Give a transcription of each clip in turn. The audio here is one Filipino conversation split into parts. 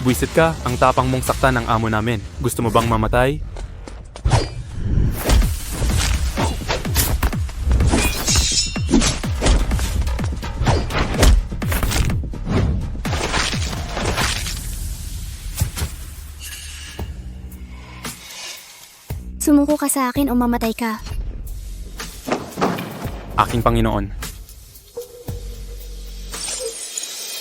Buwisit ka, ang tapang mong saktan ng amo namin. Gusto mo bang mamatay? Sumuko ka sa akin o mamatay ka. Aking Panginoon.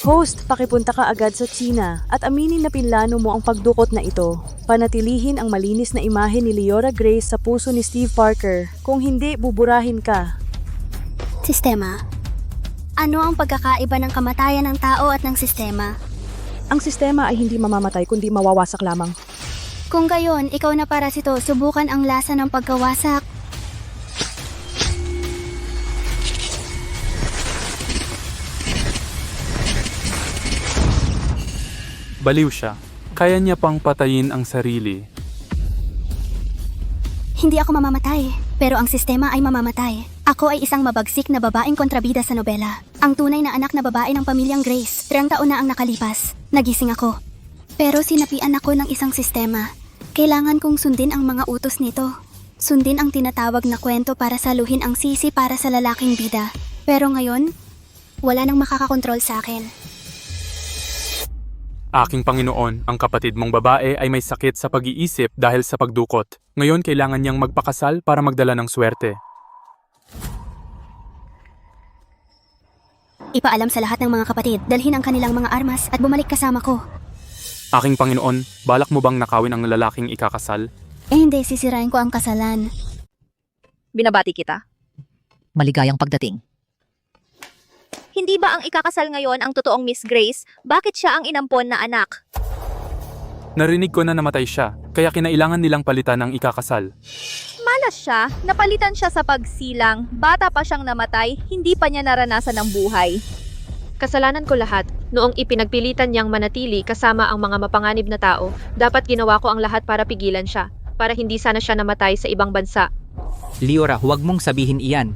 Host, pakipunta ka agad sa China at aminin na pinlano mo ang pagdukot na ito. Panatilihin ang malinis na imahe ni Leora Grace sa puso ni Steve Parker. Kung hindi, buburahin ka. Sistema. Ano ang pagkakaiba ng kamatayan ng tao at ng sistema? Ang sistema ay hindi mamamatay kundi mawawasak lamang. Kung gayon, ikaw na parasito, subukan ang lasa ng pagkawasak. Baliw siya. Kaya niya pang patayin ang sarili. Hindi ako mamamatay, pero ang sistema ay mamamatay. Ako ay isang mabagsik na babaeng kontrabida sa nobela. Ang tunay na anak na babae ng pamilyang Grace. 3 taon na ang nakalipas. Nagising ako. Pero sinapian ako ng isang sistema. Kailangan kong sundin ang mga utos nito. Sundin ang tinatawag na kwento para saluhin ang sisi para sa lalaking bida. Pero ngayon, wala nang makakakontrol sa akin. Aking Panginoon, ang kapatid mong babae ay may sakit sa pag-iisip dahil sa pagdukot. Ngayon kailangan niyang magpakasal para magdala ng swerte. Ipaalam sa lahat ng mga kapatid, dalhin ang kanilang mga armas at bumalik kasama ko. Aking Panginoon, balak mo bang nakawin ang lalaking ikakasal? Hindi, sisirain ko ang kasalan. Binabati kita. Maligayang pagdating. Hindi ba ang ikakasal ngayon ang totoong Miss Grace? Bakit siya ang inampon na anak? Narinig ko na namatay siya, kaya kinailangan nilang palitan ang ikakasal. Malas siya, napalitan siya sa pagsilang, bata pa siyang namatay, hindi pa niya naranasan ang buhay. Kasalanan ko lahat. Noong ipinagpilitan niyang manatili kasama ang mga mapanganib na tao, dapat ginawa ko ang lahat para pigilan siya, para hindi sana siya namatay sa ibang bansa. Leora, huwag mong sabihin iyan.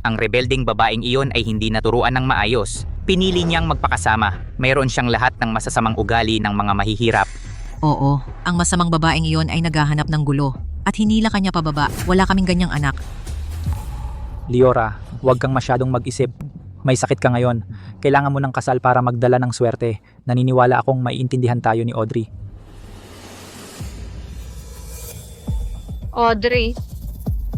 Ang rebelding babaeng iyon ay hindi naturuan ng maayos. Pinili niyang magpakasama. Mayroon siyang lahat ng masasamang ugali ng mga mahihirap. Oo, ang masamang babaeng iyon ay naghahanap ng gulo. At hinila kanya pababa. Wala kaming ganyang anak. Leora, huwag kang masyadong mag-isip. May sakit ka ngayon. Kailangan mo ng kasal para magdala ng swerte. Naniniwala akong maiintindihan tayo ni Audrey. Audrey,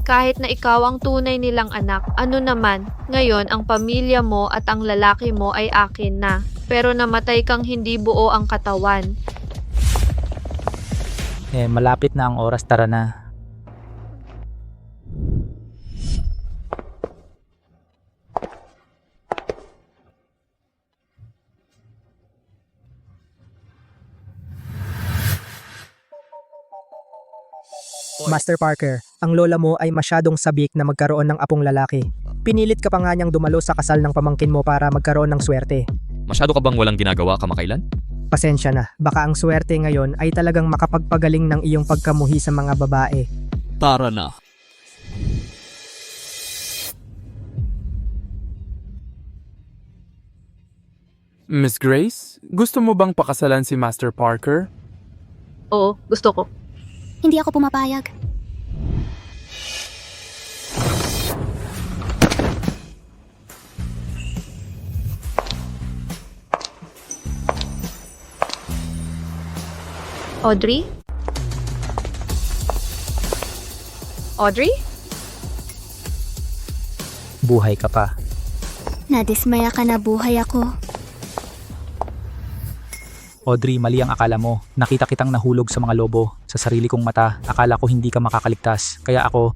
kahit na ikaw ang tunay nilang anak, ano naman, ngayon ang pamilya mo at ang lalaki mo ay akin na. Pero namatay kang hindi buo ang katawan. Malapit na ang oras, tara na. Master Parker, ang lola mo ay masyadong sabik na magkaroon ng apong lalaki. Pinilit ka pa nga niyang dumalo sa kasal ng pamangkin mo para magkaroon ng swerte. Masyado ka bang walang ginagawa kamakailan? Pasensya na, baka ang swerte ngayon ay talagang makapagpagaling ng iyong pagkamuhi sa mga babae. Tara na. Miss Grace, gusto mo bang pakasalan si Master Parker? Oo, gusto ko. Hindi ako pumapayag. Audrey? Audrey? Buhay ka pa. Nadismaya ka na buhay ako. Audrey, mali ang akala mo. Nakita kitang nahulog sa mga lobo. Sa sarili kong mata, akala ko hindi ka makakaligtas. Kaya ako,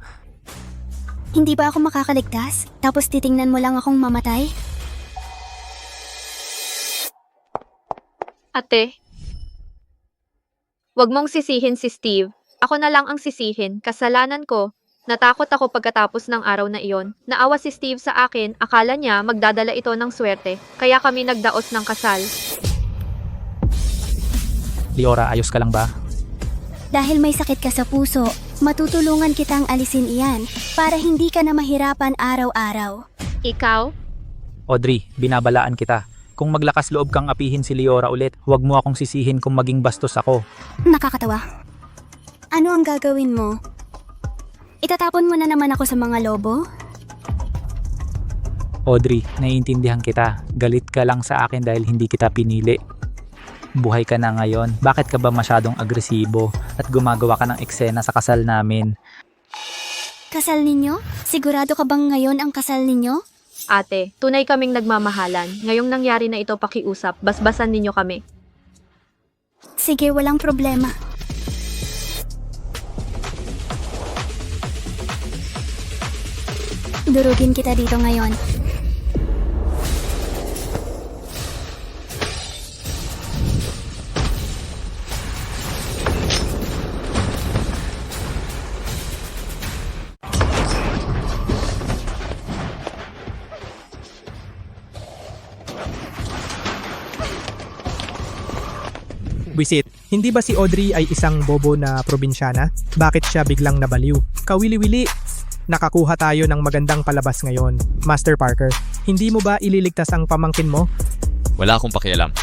Hindi ba ako makakaligtas? Tapos titingnan mo lang akong mamatay? Ate, wag mong sisihin si Steve. Ako na lang ang sisihin. Kasalanan ko. Natakot ako pagkatapos ng araw na iyon. Naawa si Steve sa akin. Akala niya magdadala ito ng swerte. Kaya kami nagdaos ng kasal. Leora, ayos ka lang ba? Dahil may sakit ka sa puso, matutulungan kitang alisin iyan para hindi ka na mahirapan araw-araw. Ikaw? Audrey, binabalaan kita. Kung maglakas loob kang apihin si Liora ulit, huwag mo akong sisihin kung maging bastos ako. Nakakatawa. Ano ang gagawin mo? Itatapon mo na naman ako sa mga lobo? Audrey, naiintindihan kita. Galit ka lang sa akin dahil hindi kita pinili. Buhay ka na ngayon. Bakit ka ba masyadong agresibo at gumagawa ka ng eksena sa kasal namin? Kasal ninyo? Sigurado ka bang ngayon ang kasal ninyo? Ate, tunay kaming nagmamahalan. Ngayong nangyari na ito pakiusap, basbasan ninyo kami. Sige, walang problema. Durugin kita dito ngayon. Wisit, hindi ba si Audrey ay isang bobo na probinsyana? Bakit siya biglang nabaliw? Kawili-wili! Nakakuha tayo ng magandang palabas ngayon. Master Parker, hindi mo ba ililigtas ang pamangkin mo? Wala akong pakialam.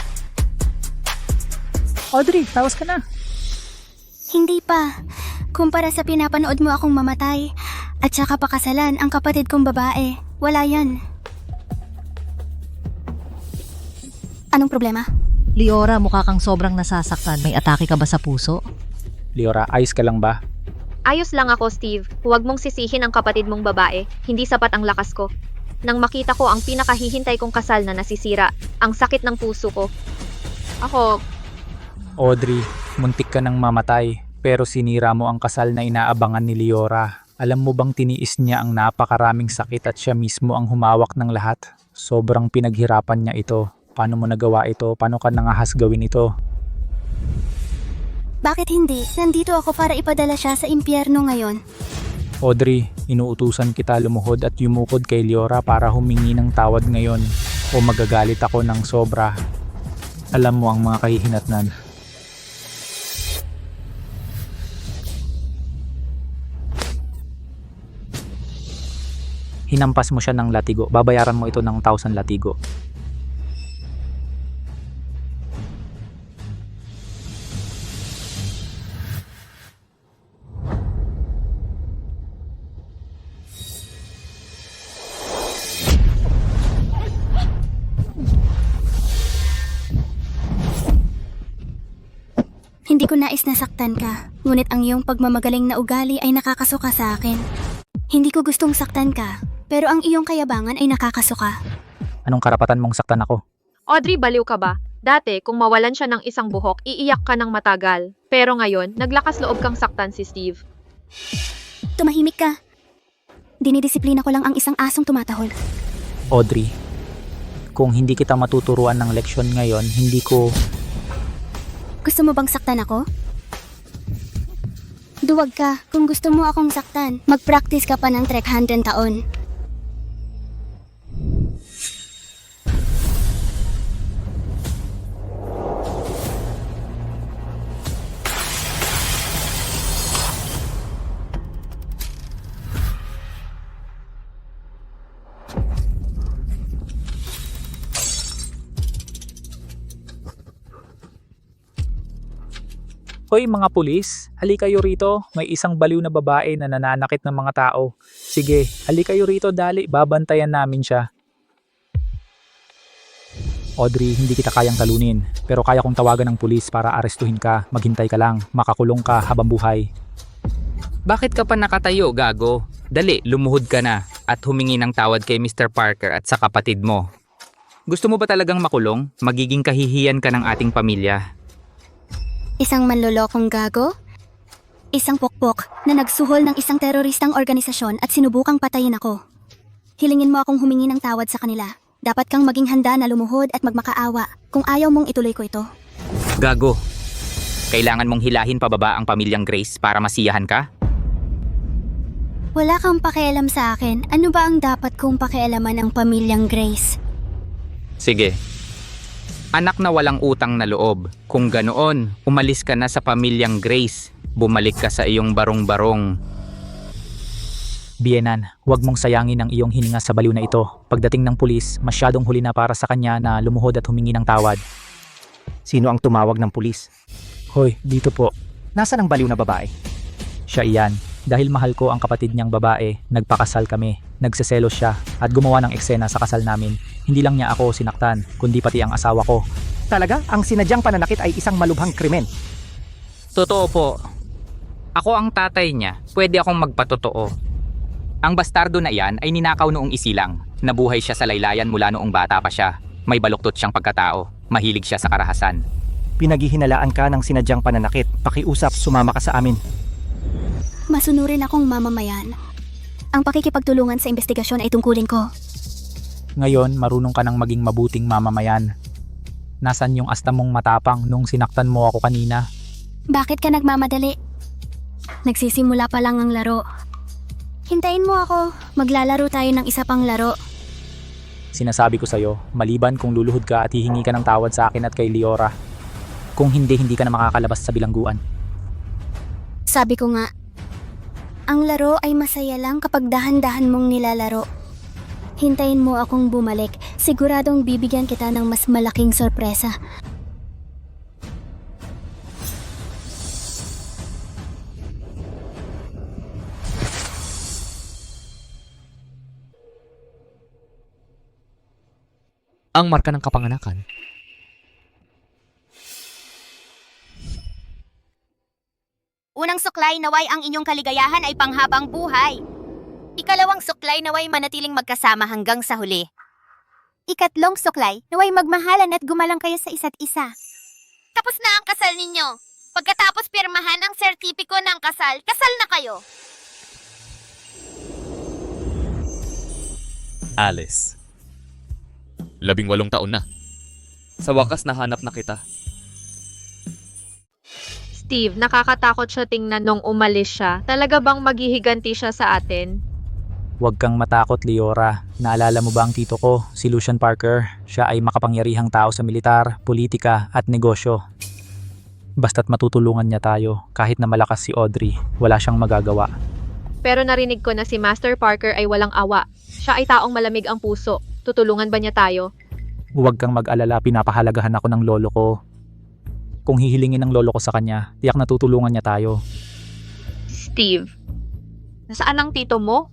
Audrey, tawas ka na. Hindi pa. Kumpara sa pinapanood mo akong mamatay at saka pakasalan ang kapatid kong babae, wala yan. Anong problema? Liora, mukha kang sobrang nasasaktan. May atake ka ba sa puso? Liora, ayos ka lang ba? Ayos lang ako, Steve. Huwag mong sisihin ang kapatid mong babae. Hindi sapat ang lakas ko. Nang makita ko ang pinakahihintay kong kasal na nasisira, ang sakit ng puso ko. Ako, Audrey, muntik ka nang mamatay, pero sinira mo ang kasal na inaabangan ni Liora. Alam mo bang tiniis niya ang napakaraming sakit at siya mismo ang humawak ng lahat? Sobrang pinaghirapan niya ito. Paano mo nagawa ito? Paano ka nangahas gawin ito? Bakit hindi? Nandito ako para ipadala siya sa impyerno ngayon. Audrey, inuutusan kita lumuhod at yumukod kay Liora para humingi ng tawad ngayon o magagalit ako ng sobra. Alam mo ang mga kahihinatnan. Hinampas mo siya ng latigo. Babayaran mo ito ng 1,000 latigo. Hindi ko nais nasaktan ka, ngunit ang iyong pagmamagaling na ugali ay nakakasuka sa akin. Hindi ko gustong saktan ka, pero ang iyong kayabangan ay nakakasuka. Anong karapatan mong saktan ako? Audrey, baliw ka ba? Dati, kung mawalan siya ng isang buhok, iiyak ka ng matagal. Pero ngayon, naglakas loob kang saktan si Steve. Tumahimik ka. Dinidisiplina ko lang ang isang asong tumatahol. Audrey, kung hindi kita matuturuan ng leksyon ngayon, hindi ko... Gusto mo bang saktan ako? Duwag ka. Kung gusto mo akong saktan, mag-practice ka pa ng 300 taon. Hoy mga pulis, halika kayo rito. May isang baliw na babae na nananakit ng mga tao. Sige, halika kayo rito dali, babantayan namin siya. Audrey, hindi kita kayang talunin, pero kaya kong tawagan ng pulis para arestuhin ka. Maghintay ka lang, makakulong ka habang buhay. Bakit ka pa nakatayo, gago? Dali, lumuhod ka na at humingi ng tawad kay Mr. Parker at sa kapatid mo. Gusto mo ba talagang makulong? Magiging kahihiyan ka ng ating pamilya. Isang manlolokong gago? Isang pokpok na nagsuhol ng isang teroristang organisasyon at sinubukang patayin ako. Hilingin mo akong humingi ng tawad sa kanila. Dapat kang maging handa na lumuhod at magmakaawa kung ayaw mong ituloy ko ito. Gago. Kailangan mong hilahin pababa ang pamilyang Grace para masiyahan ka? Wala kang pakialam sa akin. Ano ba ang dapat kong pakialaman ang pamilyang Grace? Sige. Anak na walang utang na loob. Kung ganoon, umalis ka na sa pamilyang Grace. Bumalik ka sa iyong barong-barong. Bienan, huwag mong sayangin ang iyong hininga sa baliw na ito. Pagdating ng pulis, masyadong huli na para sa kanya na lumuhod at humingi ng tawad. Sino ang tumawag ng pulis? Hoy, dito po. Nasaan ang baliw na babae? Siya iyan. Dahil mahal ko ang kapatid niyang babae, nagpakasal kami. Nagseselos siya at gumawa ng eksena sa kasal namin. Hindi lang niya ako sinaktan, kundi pati ang asawa ko. Talaga, ang sinadyang pananakit ay isang malubhang krimen. Totoo po. Ako ang tatay niya. Pwede akong magpatotoo. Ang bastardo na iyan ay ninakaw noong isilang. Nabuhay siya sa laylayan mula noong bata pa siya. May baluktot siyang pagkatao. Mahilig siya sa karahasan. Pinaghihinalaan ka ng sinadyang pananakit. Pakiusap, sumama ka sa amin. Masunurin akong mamamayan. Ang pakikipagtulungan sa investigasyon ay tungkulin ko. Ngayon, marunong ka ng maging mabuting mamamayan. Nasaan yung asta mong matapang nung sinaktan mo ako kanina? Bakit ka nagmamadali? Nagsisimula pa lang ang laro. Hintayin mo ako. Maglalaro tayo ng isa pang laro. Sinasabi ko sa'yo, maliban kung luluhod ka at hihingi ka ng tawad sa akin at kay Liora. Kung hindi ka na makakalabas sa bilangguan. Sabi ko nga, ang laro ay masaya lang kapag dahan-dahan mong nilalaro. Hintayin mo akong bumalik. Siguradong bibigyan kita ng mas malaking sorpresa. Ang marka ng kapanganakan. Unang suklay, naway ang inyong kaligayahan ay panghabang buhay. Ikalawang suklay, naway manatiling magkasama hanggang sa huli. Ikatlong suklay, naway magmahalan at gumalang kayo sa isa't isa. Tapos na ang kasal ninyo. Pagkatapos pirmahan ang sertipiko ng kasal, kasal na kayo. Alice. 18 taon na. Sa wakas nahanap na kita. Steve, nakakatakot siya tingnan nung umalis siya. Talaga bang maghihiganti siya sa atin? Huwag kang matakot, Liora. Naalala mo ba ang tito ko, si Lucian Parker? Siya ay makapangyarihang tao sa militar, politika at negosyo. Basta't matutulungan niya tayo, kahit na malakas si Audrey, wala siyang magagawa. Pero narinig ko na si Master Parker ay walang awa. Siya ay taong malamig ang puso. Tutulungan ba niya tayo? Huwag kang mag-alala, pinapahalagahan ako ng lolo ko. Kung hihilingin ng lolo ko sa kanya, tiyak na tutulungan niya tayo. Steve, nasaan ang tito mo?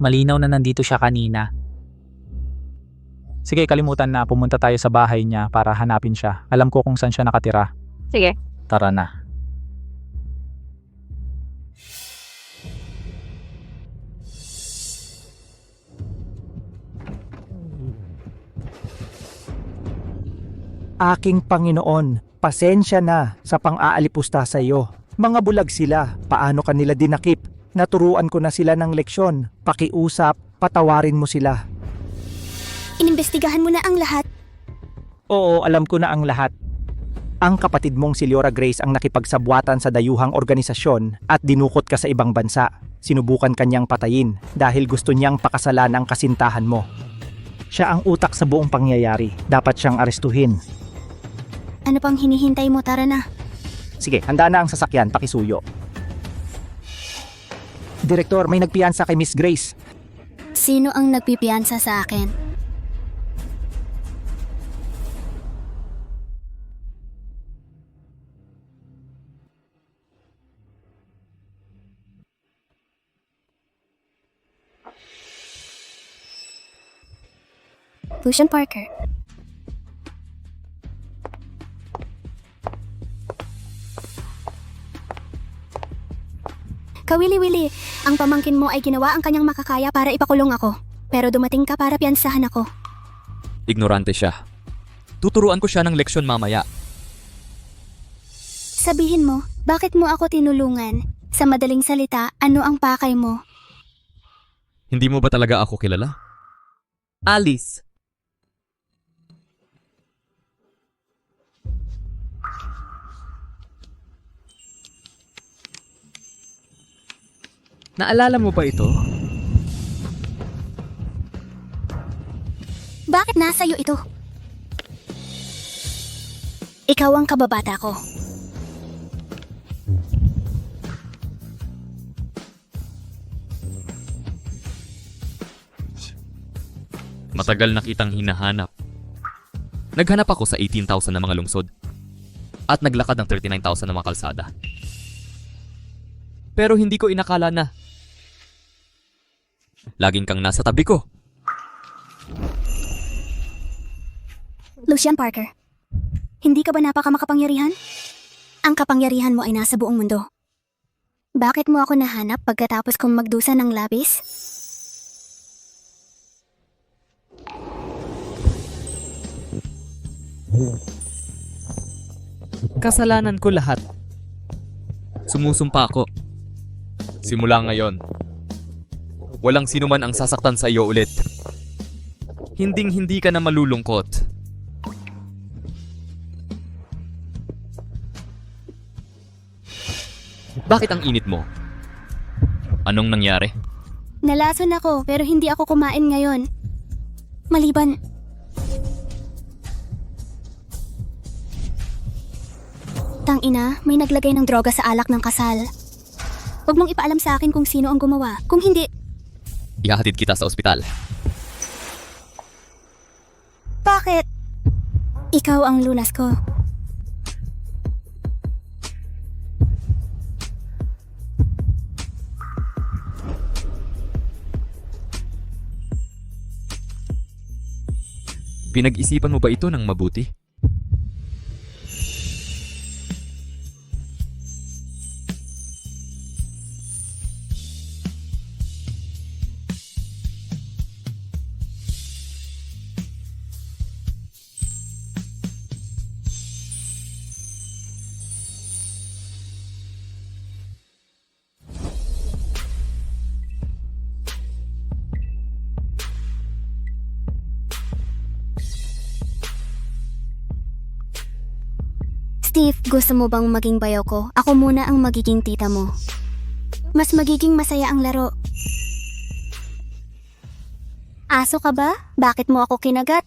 Malinaw na nandito siya kanina. Sige, kalimutan na, pumunta tayo sa bahay niya para hanapin siya. Alam ko kung saan siya nakatira. Sige. Tara na. Aking Panginoon, pasensya na sa pang-aalipusta sa iyo. Mga bulag sila, paano kanila dinakip? Naturuan ko na sila ng leksyon. Pakiusap, patawarin mo sila. Inimbestigahan mo na ang lahat. Oo, alam ko na ang lahat. Ang kapatid mong si Liora Grace ang nakipagsabwatan sa dayuhang organisasyon at dinukot ka sa ibang bansa. Sinubukan kanyang patayin dahil gusto niyang pakasalan ang kasintahan mo. Siya ang utak sa buong pangyayari. Dapat siyang arestuhin. Ano pang hinihintay mo? Tara na. Sige, handa na ang sasakyan, pakisuyo. Direktor, may nagpiyansa kay Miss Grace. Sino ang nagpipiyansa sa akin? Lucian Parker. Kawili-wili, ang pamangkin mo ay ginawa ang kanyang makakaya para ipakulong ako. Pero dumating ka para piyansahan ako. Ignorante siya. Tuturuan ko siya ng leksyon mamaya. Sabihin mo, bakit mo ako tinulungan? Sa madaling salita, ano ang pakay mo? Hindi mo ba talaga ako kilala? Alice. Naalala mo ba ito? Bakit nasa iyo ito? Ikaw ang kababata ko. Matagal na kitang hinahanap. Naghanap ako sa 18,000 na mga lungsod at naglakad ng 39,000 na mga kalsada. Pero hindi ko inakala na laging kang nasa tabi ko. Lucian Parker, hindi ka ba napakamakapangyarihan? Ang kapangyarihan mo ay nasa buong mundo. Bakit mo ako nahanap pagkatapos kong magdusa ng labis? Kasalanan ko lahat. Sumusumpa ako. Simula ngayon, walang sino man ang sasaktan sa iyo ulit. Hinding-hindi ka na malulungkot. Bakit ang init mo? Anong nangyari? Nalason ako pero hindi ako kumain ngayon. Maliban... Tangina, may naglagay ng droga sa alak ng kasal. Huwag mong ipaalam sa akin kung sino ang gumawa. Kung hindi... Ihahatid kita sa ospital. Bakit? Ikaw ang lunas ko. Pinag-isipan mo ba ito ng mabuti? Steve, gusto mo bang maging bayaw ko? Ako muna ang magiging tita mo. Mas magiging masaya ang laro. Aso ka ba? Bakit mo ako kinagat?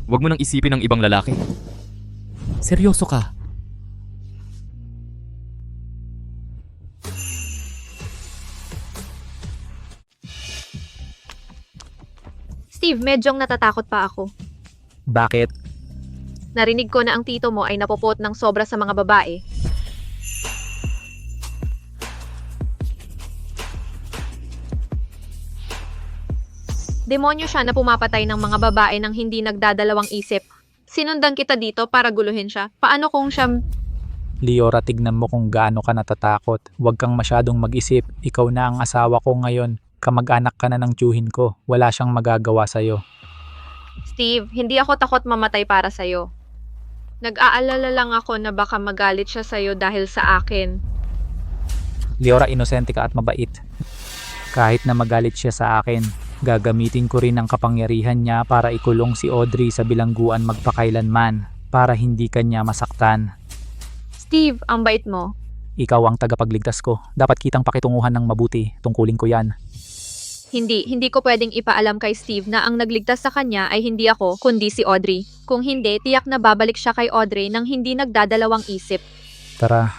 Huwag mo nang isipin ng ibang lalaki. Seryoso ka. Steve, medyong natatakot pa ako. Bakit? Narinig ko na ang tito mo ay napupot ng sobra sa mga babae. Demonyo siya na pumapatay ng mga babae nang hindi nagdadalawang isip. Sinundan kita dito para guluhin siya. Paano kung siya... Liora, tignan mo kung gaano ka natatakot. Huwag kang masyadong mag-isip. Ikaw na ang asawa ko ngayon. Kamag-anak ka na ng tiyuhin ko. Wala siyang magagawa sa'yo. Steve, hindi ako takot mamatay para sa'yo. Nag-aalala lang ako na baka magalit siya sa'yo dahil sa akin. Liora, inosente ka at mabait. Kahit na magalit siya sa akin, gagamitin ko rin ang kapangyarihan niya para ikulong si Audrey sa bilangguan magpakailanman para hindi kanya masaktan. Steve, ang bait mo. Ikaw ang tagapagligtas ko. Dapat kitang pakitunguhan ng mabuti. Tungkulin ko yan. Hindi ko pwedeng ipaalam kay Steve na ang nagligtas sa kanya ay hindi ako, kundi si Audrey. Kung hindi, tiyak na babalik siya kay Audrey nang hindi nagdadalawang isip. Tara.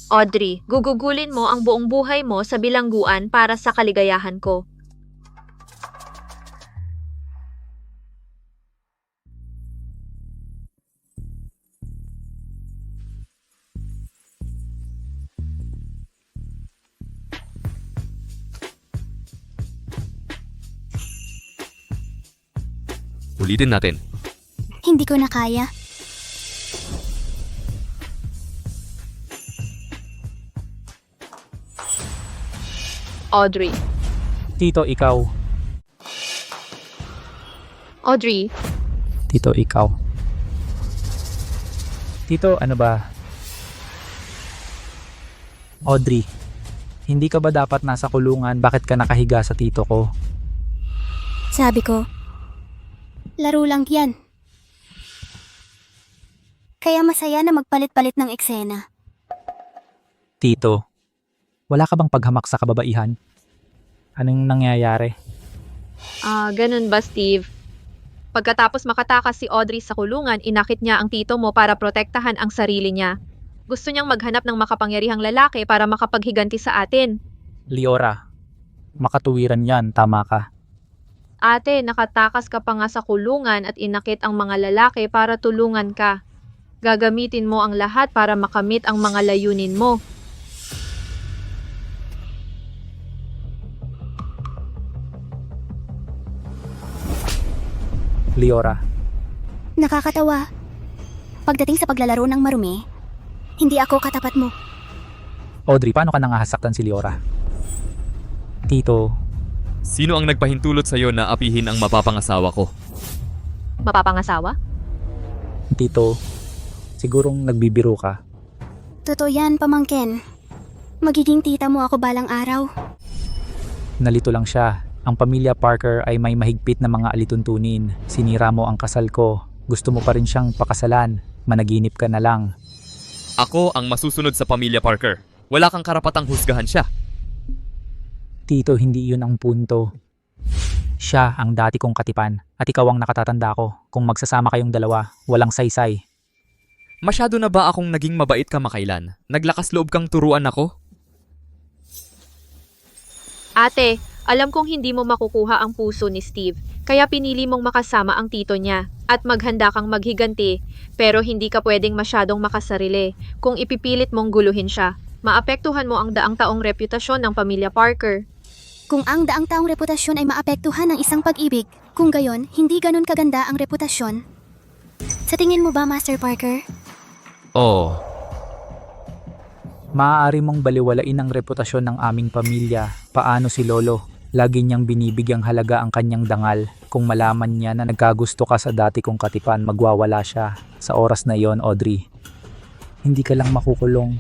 Audrey, gugugulin mo ang buong buhay mo sa bilangguan para sa kaligayahan ko. Ulitin natin. Hindi ko na kaya. Audrey. Tito, ikaw. Audrey, Tito, ikaw. Tito, ano ba? Audrey, hindi ka ba dapat nasa kulungan? Bakit ka nakahiga sa tito ko? Sabi ko, laro lang yan. Kaya masaya na magpalit-palit ng eksena. Tito, wala ka bang paghamak sa kababaihan? Anong nangyayari? Ganun ba, Steve? Pagkatapos makatakas si Audrey sa kulungan, inakit niya ang tito mo para protektahan ang sarili niya. Gusto niyang maghanap ng makapangyarihang lalaki para makapaghiganti sa atin. Liora, makatuwiran yan, tama ka. Ate, nakatakas ka pa nga sa kulungan at inakit ang mga lalaki para tulungan ka. Gagamitin mo ang lahat para makamit ang mga layunin mo. Liora, Nakakatawa. Pagdating sa paglalaro ng marumi, hindi ako katapat mo. Audrey, paano ka nangahasaktan si Liora? Tito, Sino ang nagpahintulot sa'yo na apihin ang mapapangasawa ko? Mapapangasawa? Tito, sigurong nagbibiro ka. Totoo yan, pamangkin. Magiging tita mo ako balang araw. Nalito lang siya. Ang pamilya Parker ay may mahigpit na mga alituntunin. Sinira mo ang kasal ko. Gusto mo pa rin siyang pakasalan. Managinip ka na lang. Ako ang masusunod sa pamilya Parker. Wala kang karapatang husgahan siya. Tito, hindi yun ang punto. Siya ang dati kong katipan at ikaw ang nakatatanda ko. Kung magsasama kayong dalawa, walang saysay. Masyado na ba akong naging mabait kamakailan? Naglakas loob kang turuan ako? Ate, alam kong hindi mo makukuha ang puso ni Steve, kaya pinili mong makasama ang tito niya at maghanda kang maghiganti, pero hindi ka pwedeng masyadong makasarili. Kung ipipilit mong guluhin siya, maapektuhan mo ang daang taong reputasyon ng pamilya Parker. Kung ang daang taong reputasyon ay maapektuhan ng isang pag-ibig, kung gayon, hindi ganun kaganda ang reputasyon. Sa tingin mo ba, Master Parker? Oh, Maaari mong baliwalain ang reputasyon ng aming pamilya. Paano si Lolo? Lagi niyang binibigyang halaga ang kanyang dangal. Kung malaman niya na nagkagusto ka sa dati kong katipan, magwawala siya. Sa oras na yon, Audrey. Hindi ka lang makukulong.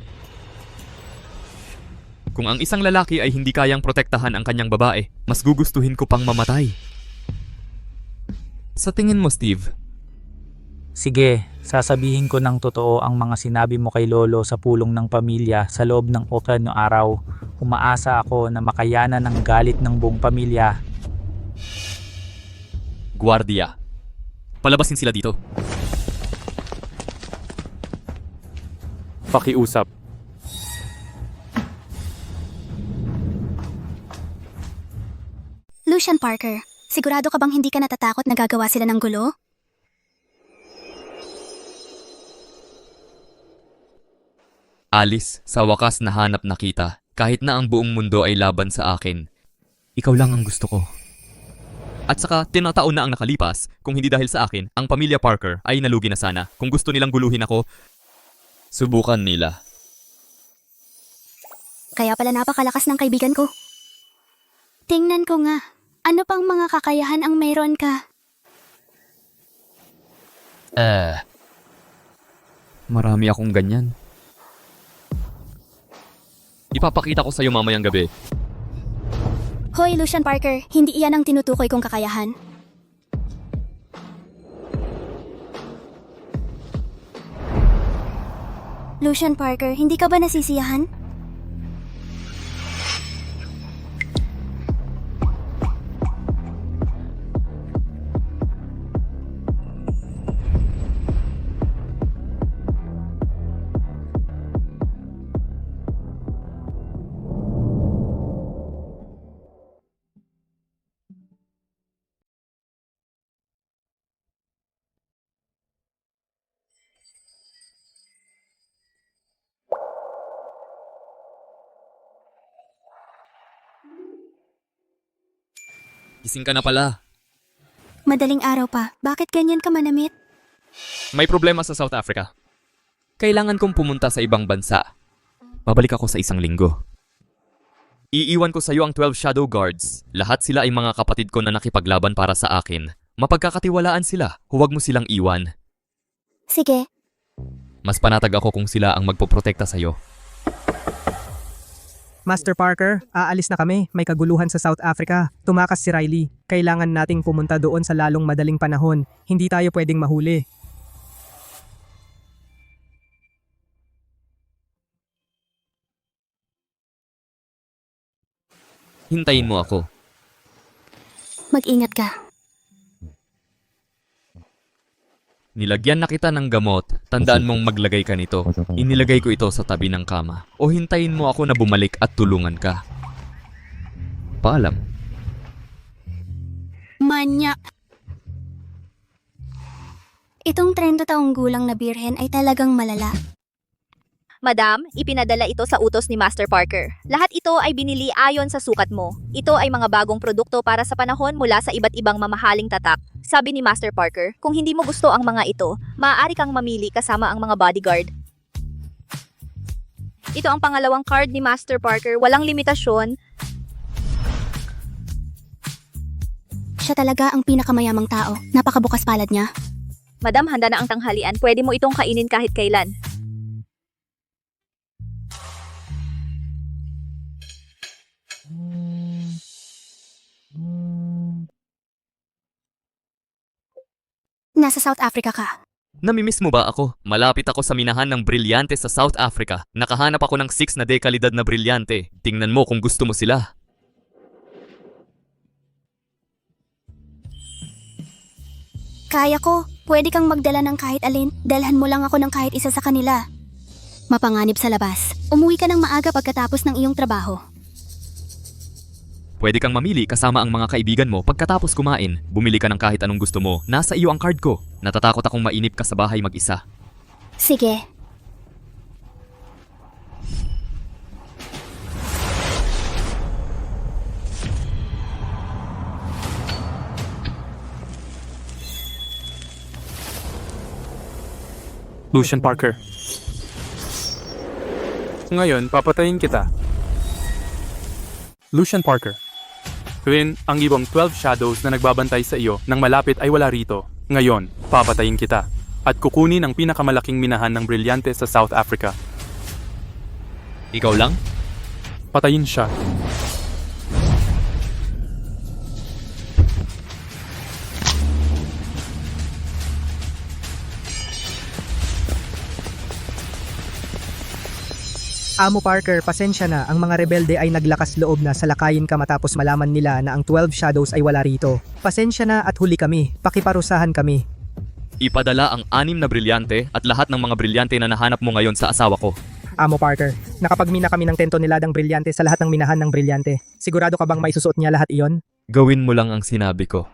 kung ang isang lalaki ay hindi kayang protektahan ang kanyang babae, mas gugustuhin ko pang mamatay. Sa tingin mo, Steve, Sige, sasabihin ko ng totoo ang mga sinabi mo kay Lolo sa pulong ng pamilya sa loob ng 4 na araw. Umaasa ako na makayanan ng galit ng buong pamilya. Guardia. Palabasin sila dito. Pakiusap. Lucian Parker, sigurado ka bang hindi ka natatakot na gagawa sila ng gulo? Alice, sa wakas nahanap na kita. Kahit na ang buong mundo ay laban sa akin. Ikaw lang ang gusto ko. At saka, tinataon na ang nakalipas, kung hindi dahil sa akin, ang pamilya Parker ay nalugi na sana. Kung gusto nilang guluhin ako, subukan nila. Kaya pala napakalakas ng kaibigan ko. Tingnan ko nga, ano pang mga kakayahan ang mayroon ka? Marami akong ganyan. Ipapakita ko sa'yo mamayang gabi. Hoy, Lucian Parker, hindi iyan ang tinutukoy kong kakayahan. Lucian Parker, hindi ka ba nasisiyahan? Gising ka na pala. Madaling araw pa, bakit ganyan ka manamit? May problema sa South Africa. Kailangan kong pumunta sa ibang bansa. Babalik ako sa 1 linggo. Iiwan ko sa iyo ang 12 Shadow Guards. Lahat sila ay mga kapatid ko na nakipaglaban para sa akin. Mapagkakatiwalaan sila. Huwag mo silang iwan. Sige, Mas panatag ako kung sila ang magpoprotekta sa iyo. Master Parker, aalis na kami. May kaguluhan sa South Africa. Tumakas si Riley. Kailangan nating pumunta doon sa lalong madaling panahon. Hindi tayo pwedeng mahuli. Hintayin mo ako. mag-ingat ka. Nilagyan na kita ng gamot. Tandaan mong maglagay ka nito. Inilagay ko ito sa tabi ng kama. O hintayin mo ako na bumalik at tulungan ka. Paalam. manyak. Itong 30 taong gulang na birhen ay talagang malala. Madam, ipinadala ito sa utos ni Master Parker. Lahat ito ay binili ayon sa sukat mo. Ito ay mga bagong produkto para sa panahon mula sa iba't ibang mamahaling tatak. Sabi ni Master Parker, kung hindi mo gusto ang mga ito, maaari kang mamili kasama ang mga bodyguard. Ito ang pangalawang card ni Master Parker, walang limitasyon. Siya talaga ang pinakamayamang tao. Napakabukas palad niya. Madam, handa na ang tanghalian. Pwede mo itong kainin kahit kailan. Nasa South Africa ka. Namimiss mo ba ako? Malapit ako sa minahan ng brilyante sa South Africa. Nakahanap ako ng 6 na dekalidad na brilyante. Tingnan mo kung gusto mo sila. Kaya ko. Pwede kang magdala ng kahit alin. Dalhan mo lang ako ng kahit isa sa kanila. Mapanganib sa labas. Umuwi ka ng maaga pagkatapos ng iyong trabaho. Pwede kang mamili kasama ang mga kaibigan mo pagkatapos kumain. Bumili ka ng kahit anong gusto mo. Nasa iyo ang card ko. Natatakot akong mainip ka sa bahay mag-isa. Sige. Lucian Parker. Ngayon, papatayin kita. Lucian Parker. Quinn, ang ibang 12 shadows na nagbabantay sa iyo nang malapit ay wala rito. Ngayon, papatayin kita. At kukunin ang pinakamalaking minahan ng brilyante sa South Africa. Ikaw lang? Patayin siya. Amo Parker, pasensya na. Ang mga rebelde ay naglakas loob na salakayin ka matapos malaman nila na ang 12 shadows ay wala rito. Pasensya na at huli kami. Pakiparusahan kami. Ipadala ang 6 na brilyante at lahat ng mga brilyante na nahanap mo ngayon sa asawa ko. Amo Parker, nakapagmina kami ng 10 toneladang brilyante sa lahat ng minahan ng brilyante. Sigurado ka bang maisusuot niya lahat iyon? Gawin mo lang ang sinabi ko.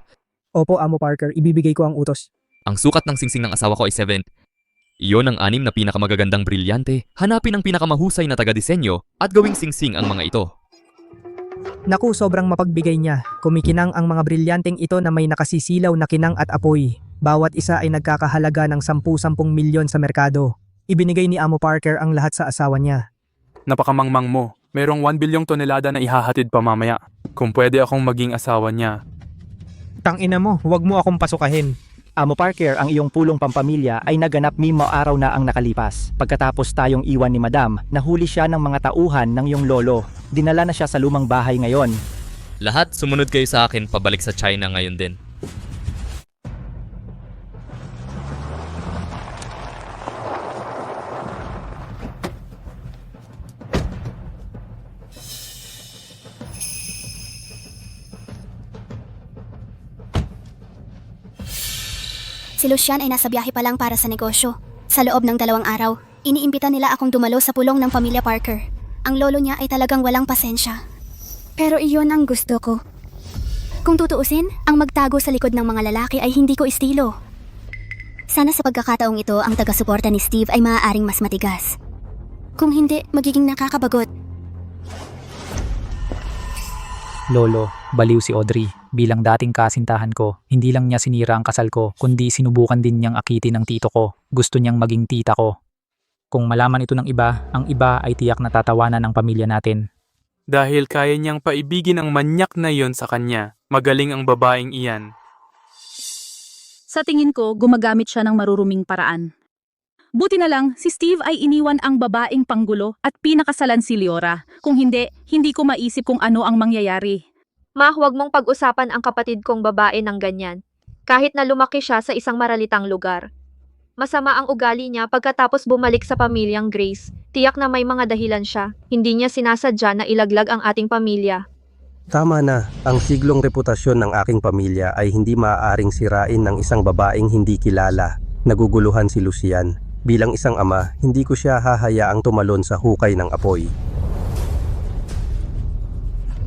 Opo, Amo Parker, ibibigay ko ang utos. Ang sukat ng singsing ng asawa ko ay 7. Iyon ang 6 na pinakamagagandang brilyante. Hanapin ang pinakamahusay na taga-disenyo at gawing singsing ang mga ito. Naku, sobrang mapagbigay niya. Kumikinang ang mga brilyanteng ito na may nakasisilaw na kinang at apoy. Bawat isa ay nagkakahalaga ng 10-10 milyon sa merkado. Ibinigay ni Amo Parker ang lahat sa asawa niya. Napakamangmang mo. Merong 1 bilyong tonelada na ihahatid pa mamaya. Kung pwede akong maging asawa niya. Tangina mo, huwag mo akong pasukahin. Amo Parker, ang iyong pulong pampamilya ay naganap mimo araw na ang nakalipas. Pagkatapos tayong iwan ni Madam, nahuli siya ng mga tauhan ng iyong lolo. Dinala na siya sa lumang bahay ngayon. Lahat sumunod kayo sa akin pabalik sa China ngayon din. Si Lucian ay nasa biyahe pa lang para sa negosyo. Sa loob ng 2 araw, iniimbita nila akong dumalo sa pulong ng pamilya Parker. Ang lolo niya ay talagang walang pasensya. Pero iyon ang gusto ko. Kung tutuusin, ang magtago sa likod ng mga lalaki ay hindi ko estilo. Sana sa pagkakataong ito, ang taga-suporta ni Steve ay maaaring mas matigas. Kung hindi, magiging nakakabagot. Lolo, baliw si Audrey. Bilang dating kasintahan ko, hindi lang niya sinira ang kasal ko, kundi sinubukan din niyang akitin ang tito ko. Gusto niyang maging tita ko. Kung malaman ito ng iba, ang iba ay tiyak na tatawanan ng pamilya natin. Dahil kaya niyang paibigin ang manyak na iyon sa kanya, magaling ang babaeng iyan. Sa tingin ko, gumagamit siya ng maruruming paraan. Buti na lang, si Steve ay iniwan ang babaeng panggulo at pinakasalan si Leora. Kung hindi, hindi ko maisip kung ano ang mangyayari. Ma, huwag mong pag-usapan ang kapatid kong babae ng ganyan. Kahit na lumaki siya sa isang maralitang lugar. Masama ang ugali niya pagkatapos bumalik sa pamilyang Grace. Tiyak na may mga dahilan siya. Hindi niya sinasadya na ilaglag ang ating pamilya. Tama na, ang siglong reputasyon ng aking pamilya ay hindi maaaring sirain ng isang babaeng hindi kilala. Naguguluhan si Lucian. Bilang isang ama, hindi ko siya hahayaang tumalon sa hukay ng apoy.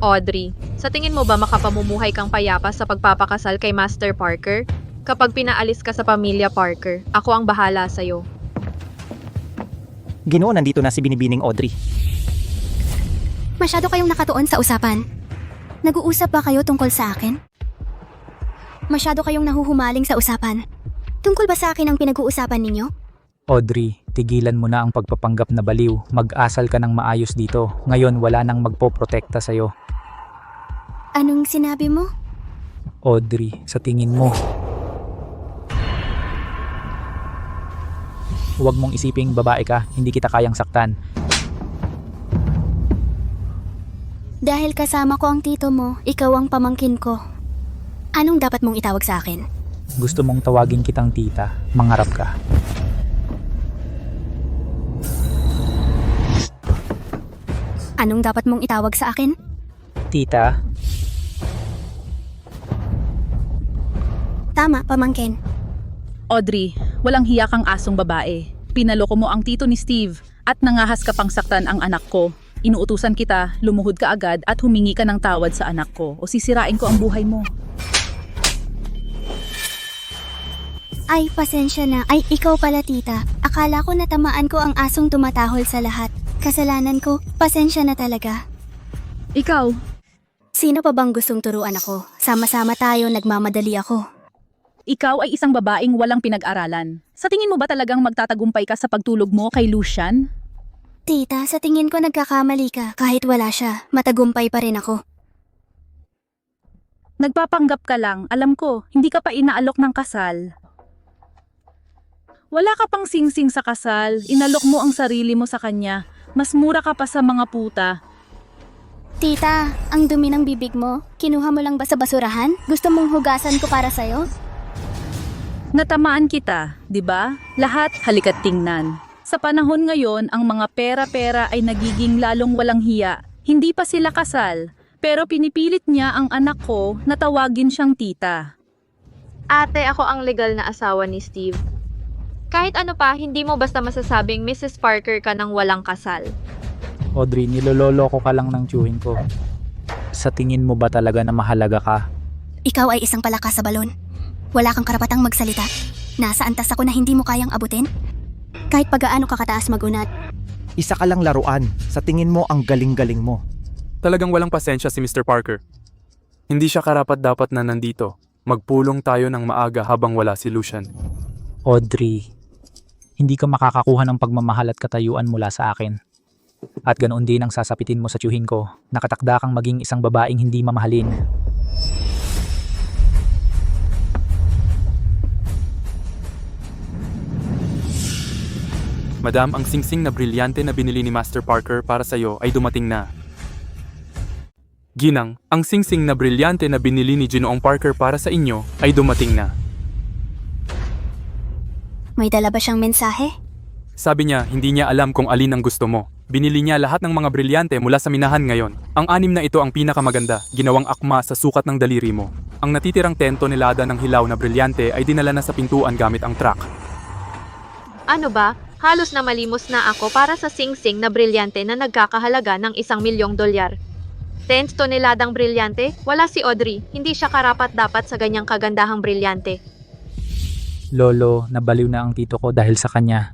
Audrey, sa tingin mo ba makapamumuhay kang payapa sa pagpapakasal kay Master Parker? Kapag pinaalis ka sa pamilya Parker, ako ang bahala sa'yo. Ginoo, nandito na si Binibining Audrey. Masyado kayong nakatuon sa usapan. Nag-uusap ba kayo tungkol sa akin? Masyado kayong nahuhumaling sa usapan. Tungkol ba sa akin ang pinag-uusapan ninyo? Audrey, tigilan mo na ang pagpapanggap na baliw. Mag-asal ka ng maayos dito. Ngayon wala nang magpoprotekta sa'yo. Anong sinabi mo? Audrey, sa tingin mo. Huwag mong isiping babae ka, hindi kita kayang saktan. Dahil kasama ko ang tito mo, ikaw ang pamangkin ko. Anong dapat mong itawag sa akin? Gusto mong tawagin kitang tita, mangarap ka. Anong dapat mong itawag sa akin? Tita, Tama, pamangkin. Audrey, walang hiya kang asong babae. Pinaloko mo ang tito ni Steve at nangahas ka pang saktan ang anak ko. Inuutusan kita, lumuhod ka agad at humingi ka ng tawad sa anak ko o sisirain ko ang buhay mo. Ay, pasensya na. Ay, ikaw pala tita. Akala ko natamaan ko ang asong tumatahol sa lahat. Kasalanan ko. Pasensya na talaga. Ikaw, Sino pa bang gustong turuan ako? Sama-sama tayo, nagmamadali ako. ikaw ay isang babaeng walang pinag-aralan. Sa tingin mo ba talagang magtatagumpay ka sa pagtulog mo kay Lucian? Tita, sa tingin ko nagkakamali ka. Kahit wala siya, matagumpay pa rin ako. Nagpapanggap ka lang, alam ko, hindi ka pa inaalok ng kasal. Wala ka pang singsing sa kasal, inalok mo ang sarili mo sa kanya. Mas mura ka pa sa mga puta. Tita, ang dumi ng bibig mo. Kinuha mo lang ba sa basurahan? Gusto mong hugasan ko para sa'yo? Natamaan kita, di ba? Lahat halika't tingnan. Sa panahon ngayon, ang mga pera-pera ay nagiging lalong walang hiya. Hindi pa sila kasal, pero pinipilit niya ang anak ko na tawagin siyang tita. Ate, ako ang legal na asawa ni Steve. Kahit ano pa, hindi mo basta masasabing Mrs. Parker ka nang walang kasal. Audrey, nilololoko ka lang ng tiyuhin ko. Sa tingin mo ba talaga na mahalaga ka? Ikaw ay isang palakas sa balon. Wala kang karapatang magsalita. Nasa antas ako na hindi mo kayang abutin. Kahit pagaano ka kataas magunat. Isa ka lang laruan. Sa tingin mo ang galing-galing mo. Talagang walang pasensya si Mr. Parker. Hindi siya karapat-dapat na nandito. Magpulong tayo ng maaga habang wala si Lucian. Audrey, hindi ka makakakuha ng pagmamahal at katayuan mula sa akin. At ganoon din ang sasapitin mo sa tiyuhin ko. Nakatakda kang maging isang babaeng hindi mamahalin. Madam, ang singsing na brilyante na binili ni Master Parker para sa iyo ay dumating na. Ginang, ang singsing na brilyante na binili ni Ginoong Parker para sa inyo ay dumating na. May dala ba siyang mensahe? Sabi niya, hindi niya alam kung alin ang gusto mo. Binili niya lahat ng mga brilyante mula sa minahan ngayon. Ang 6 na ito ang pinakamaganda, ginawang akma sa sukat ng daliri mo. Ang natitirang 10 tonelada ng hilaw na brilyante ay dinala na sa pintuan gamit ang truck. Ano ba? Halos na malimos na ako para sa singsing na brilyante na nagkakahalaga ng $1,000,000. 10 toneladang brilyante? Wala si Audrey. Hindi siya karapat-dapat sa ganyang kagandahang brilyante. Lolo, nabaliw na ang tito ko dahil sa kanya.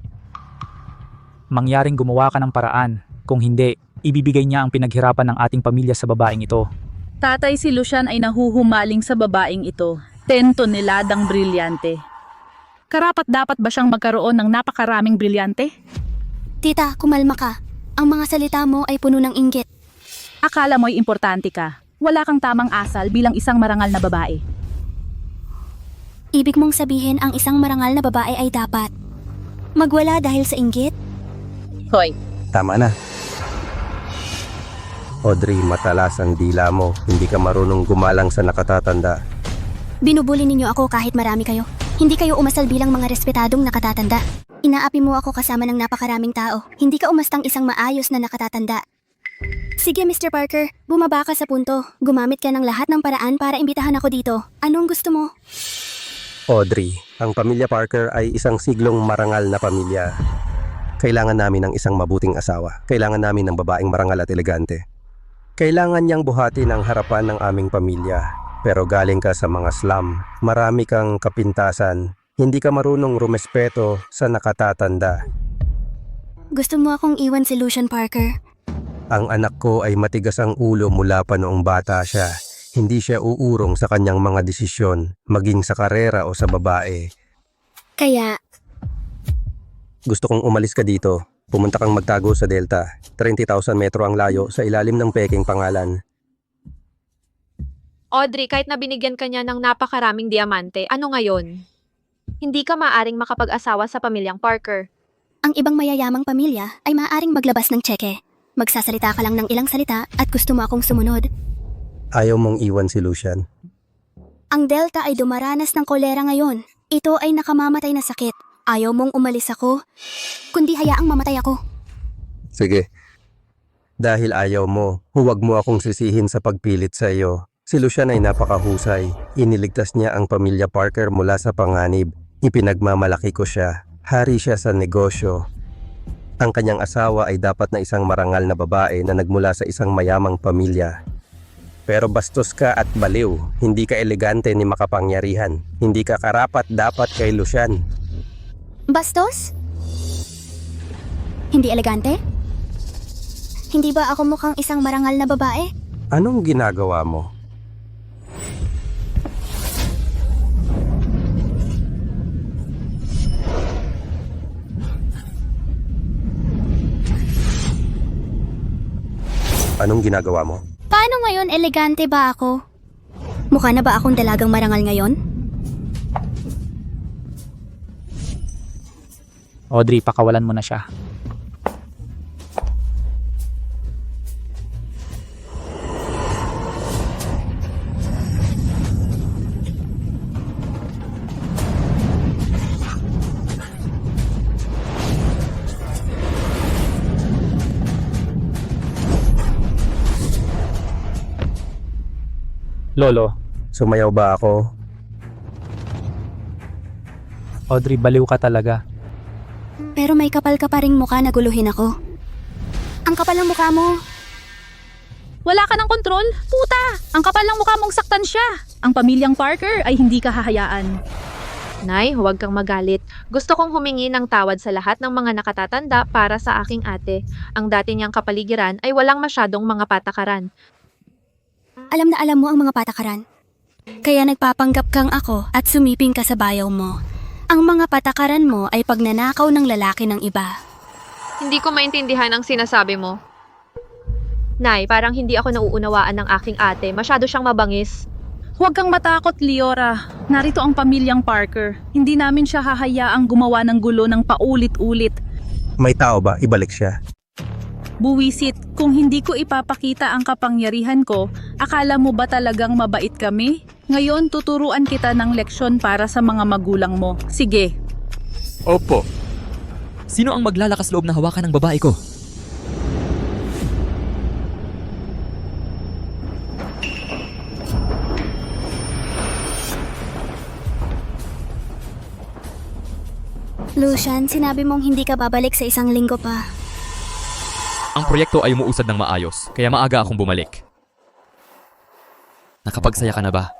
Mangyaring gumawa ka ng paraan. Kung hindi, ibibigay niya ang pinaghirapan ng ating pamilya sa babaeng ito. Tatay, si Lucian ay nahuhumaling sa babaeng ito. 10 toneladang brilyante. Karapat-dapat ba siyang magkaroon ng napakaraming brilyante? Tita, kumalma ka. Ang mga salita mo ay puno ng inggit. Akala mo'y importante ka. Wala kang tamang asal bilang isang marangal na babae. Ibig mong sabihin ang isang marangal na babae ay dapat magwala dahil sa inggit? Hoy, Tama na. Audrey, matalas ang dila mo. Hindi ka marunong gumalang sa nakatatanda. Binubuli ninyo ako kahit marami kayo. Hindi kayo umasal bilang mga respetadong nakatatanda. Inaapi mo ako kasama ng napakaraming tao. Hindi ka umastang isang maayos na nakatatanda. Sige, Mr. Parker, bumaba ka sa punto. Gumamit ka ng lahat ng paraan para imbitahan ako dito. Anong gusto mo? Audrey, ang pamilya Parker ay isang siglong marangal na pamilya. Kailangan namin ng isang mabuting asawa. Kailangan namin ng babaeng marangal at elegante. Kailangan niyang buhatin ang harapan ng aming pamilya. Pero galing ka sa mga slum, marami kang kapintasan, hindi ka marunong rumespeto sa nakatatanda. Gusto mo akong iwan si Lucian Parker? Ang anak ko ay matigas ang ulo mula pa noong bata siya. Hindi siya uurong sa kanyang mga desisyon, maging sa karera o sa babae. Kaya, Gusto kong umalis ka dito. Pumunta kang magtago sa Delta. 30,000 metro ang layo sa ilalim ng peking pangalan. Audrey, kahit na binigyan ka niya ng napakaraming diamante, ano ngayon? Hindi ka maaring makapag-asawa sa pamilyang Parker. ang ibang mayayamang pamilya ay maaaring maglabas ng tseke. Magsasalita ka lang ng ilang salita at gusto mo akong sumunod. Ayaw mong iwan si Lucian. Ang Delta ay dumaranas ng kolera ngayon. Ito ay nakamamatay na sakit. Ayaw mong umalis ako, kundi hayaang mamatay ako. Sige. Dahil ayaw mo, huwag mo akong sisihin sa pagpilit sa iyo. Si Lucian ay napakahusay. Iniligtas niya ang pamilya Parker mula sa panganib. Ipinagmamalaki ko siya. Hari siya sa negosyo. Ang kanyang asawa ay dapat na isang marangal na babae na nagmula sa isang mayamang pamilya. Pero bastos ka at baliw. Hindi ka elegante ni makapangyarihan. Hindi ka karapat dapat kay Lucian. Bastos? Hindi elegante? Hindi ba ako mukhang isang marangal na babae? Anong ginagawa mo? Anong ginagawa mo? Paano ngayon elegante ba ako? Mukha na ba akong dalagang marangal ngayon? Audrey, pakawalan mo na siya. Lolo, Sumayaw ba ako? Audrey, baliw ka talaga. Pero may kapal ka pa ring mukha na guluhin ako. Ang kapal ng mukha mo. Wala ka ng kontrol? Puta! Ang kapal ng mukha mong saktan siya. Ang pamilyang Parker ay hindi ka hahayaan. Nay, huwag kang magalit. Gusto kong humingi ng tawad sa lahat ng mga nakatatanda para sa aking ate. Ang dati niyang kapaligiran ay walang masyadong mga patakaran. Alam na alam mo ang mga patakaran. Kaya nagpapanggap kang ako at sumiping ka sa bayaw mo. Ang mga patakaran mo ay pagnanakaw ng lalaki ng iba. Hindi ko maintindihan ang sinasabi mo. Nay, parang hindi ako nauunawaan ng aking ate. Masyado siyang mabangis. Huwag kang matakot, Liora. Narito ang pamilyang Parker. Hindi namin siya hahayaang gumawa ng gulo ng paulit-ulit. May tao ba? Ibalik siya. Buwisit, kung hindi ko ipapakita ang kapangyarihan ko, akala mo ba talagang mabait kami? Ngayon, tuturuan kita ng leksyon para sa mga magulang mo. Sige. Opo. Sino ang maglalakas loob na hawakan ng babae ko? Lucian, sinabi mong hindi ka babalik sa isang linggo pa. Ang proyekto ay umuusad ng maayos, kaya maaga akong bumalik. Nakapagsaya ka na ba?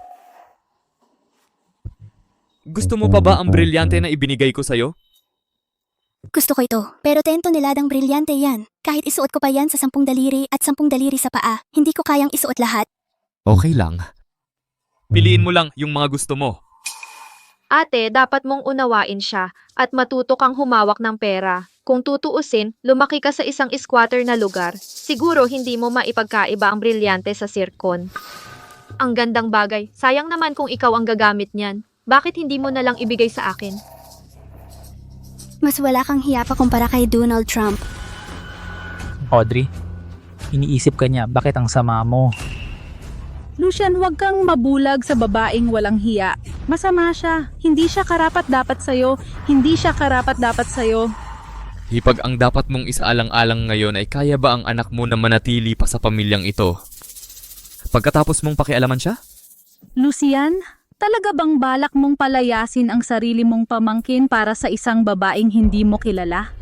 Gusto mo pa ba ang brilyante na ibinigay ko sa'yo? Gusto ko ito, pero 10 toneladang brilyante yan. Kahit isuot ko pa yan sa 10 daliri at 10 daliri sa paa, hindi ko kayang isuot lahat. Okay lang. Piliin mo lang yung mga gusto mo. Ate, dapat mong unawain siya at matuto kang humawak ng pera. Kung tutuusin, lumaki ka sa isang squatter na lugar. Siguro hindi mo maipagkaiba ang brilyante sa sirkon. Ang gandang bagay. Sayang naman kung ikaw ang gagamit niyan. Bakit hindi mo na lang ibigay sa akin? Mas wala kang hiya pa kumpara kay Donald Trump. Audrey, iniisip ka niya, bakit ang sama mo? Lucian, huwag kang mabulag sa babaeng walang hiya. Masama siya. Hindi siya karapat-dapat sa'yo. Hindi siya karapat-dapat sa'yo. Hipag ang dapat mong isaalang-alang ngayon ay kaya ba ang anak mo na manatili pa sa pamilyang ito? Pagkatapos mong pakialaman siya? Lucian, talaga bang balak mong palayasin ang sarili mong pamangkin para sa isang babaeng hindi mo kilala?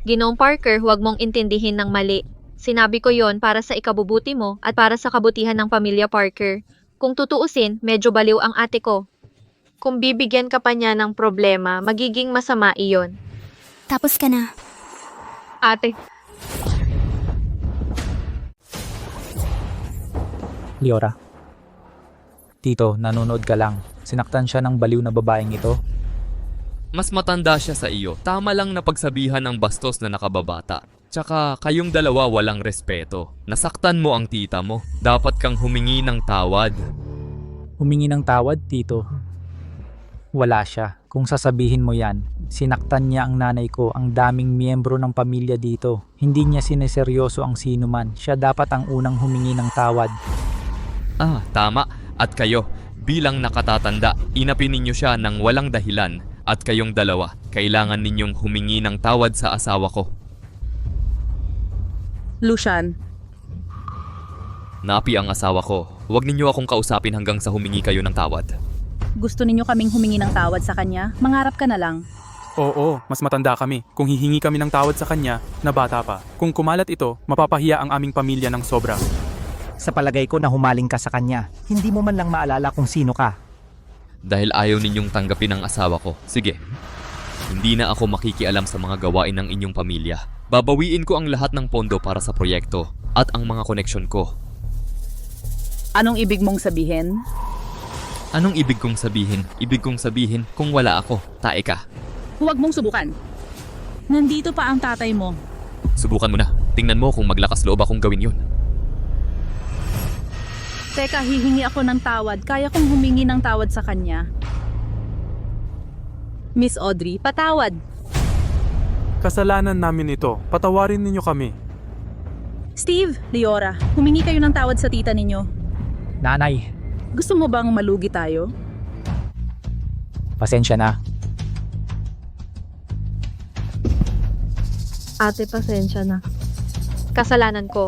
Ginoong Parker, huwag mong intindihin ng mali. Sinabi ko yon para sa ikabubuti mo at para sa kabutihan ng pamilya Parker. Kung tutuusin, medyo baliw ang ate ko. Kung bibigyan ka pa niya ng problema, magiging masama iyon. Tapos ka na. Ate, Liora. Tito, nanonood ka lang. Sinaktan siya ng baliw na babaeng ito. Mas matanda siya sa iyo. Tama lang na pagsabihan ng bastos na nakababata. Tsaka kayong dalawa walang respeto. Nasaktan mo ang tita mo. Dapat kang humingi ng tawad. Humingi ng tawad, Tito. Wala siya. Kung sasabihin mo yan, sinaktan niya ang nanay ko, ang daming miyembro ng pamilya dito. Hindi niya sineseryoso ang sino man. Siya dapat ang unang humingi ng tawad. Ah, tama. At kayo, bilang nakatatanda, inapin ninyo siya ng walang dahilan. At kayong dalawa, kailangan ninyong humingi ng tawad sa asawa ko. Lucian, Napi ang asawa ko. Huwag ninyo akong kausapin hanggang sa humingi kayo ng tawad. gusto ninyo kaming humingi ng tawad sa kanya? Mangarap ka na lang. Oo, mas matanda kami. Kung hihingi kami ng tawad sa kanya, na bata pa. Kung kumalat ito, mapapahiya ang aming pamilya ng sobra. Sa palagay ko na humaling ka sa kanya. Hindi mo man lang maalala kung sino ka. Dahil ayaw ninyong tanggapin ang asawa ko. Sige. Hindi na ako makikialam sa mga gawain ng inyong pamilya. Babawiin ko ang lahat ng pondo para sa proyekto at ang mga koneksyon ko. Anong ibig mong sabihin? Anong ibig kong sabihin? Ibig kong sabihin kung wala ako, tae ka. Huwag mong subukan. Nandito pa ang tatay mo. Subukan mo na. Tingnan mo kung maglakas loob akong gawin yun. Teka, hihingi ako ng tawad. Kaya kong humingi ng tawad sa kanya. Miss Audrey, patawad. Kasalanan namin ito. Patawarin ninyo kami. Steve, Liora, humingi kayo ng tawad sa tita ninyo. Nanay, Gusto mo bang malugi tayo? pasensya na. ate, pasensya na. Kasalanan ko.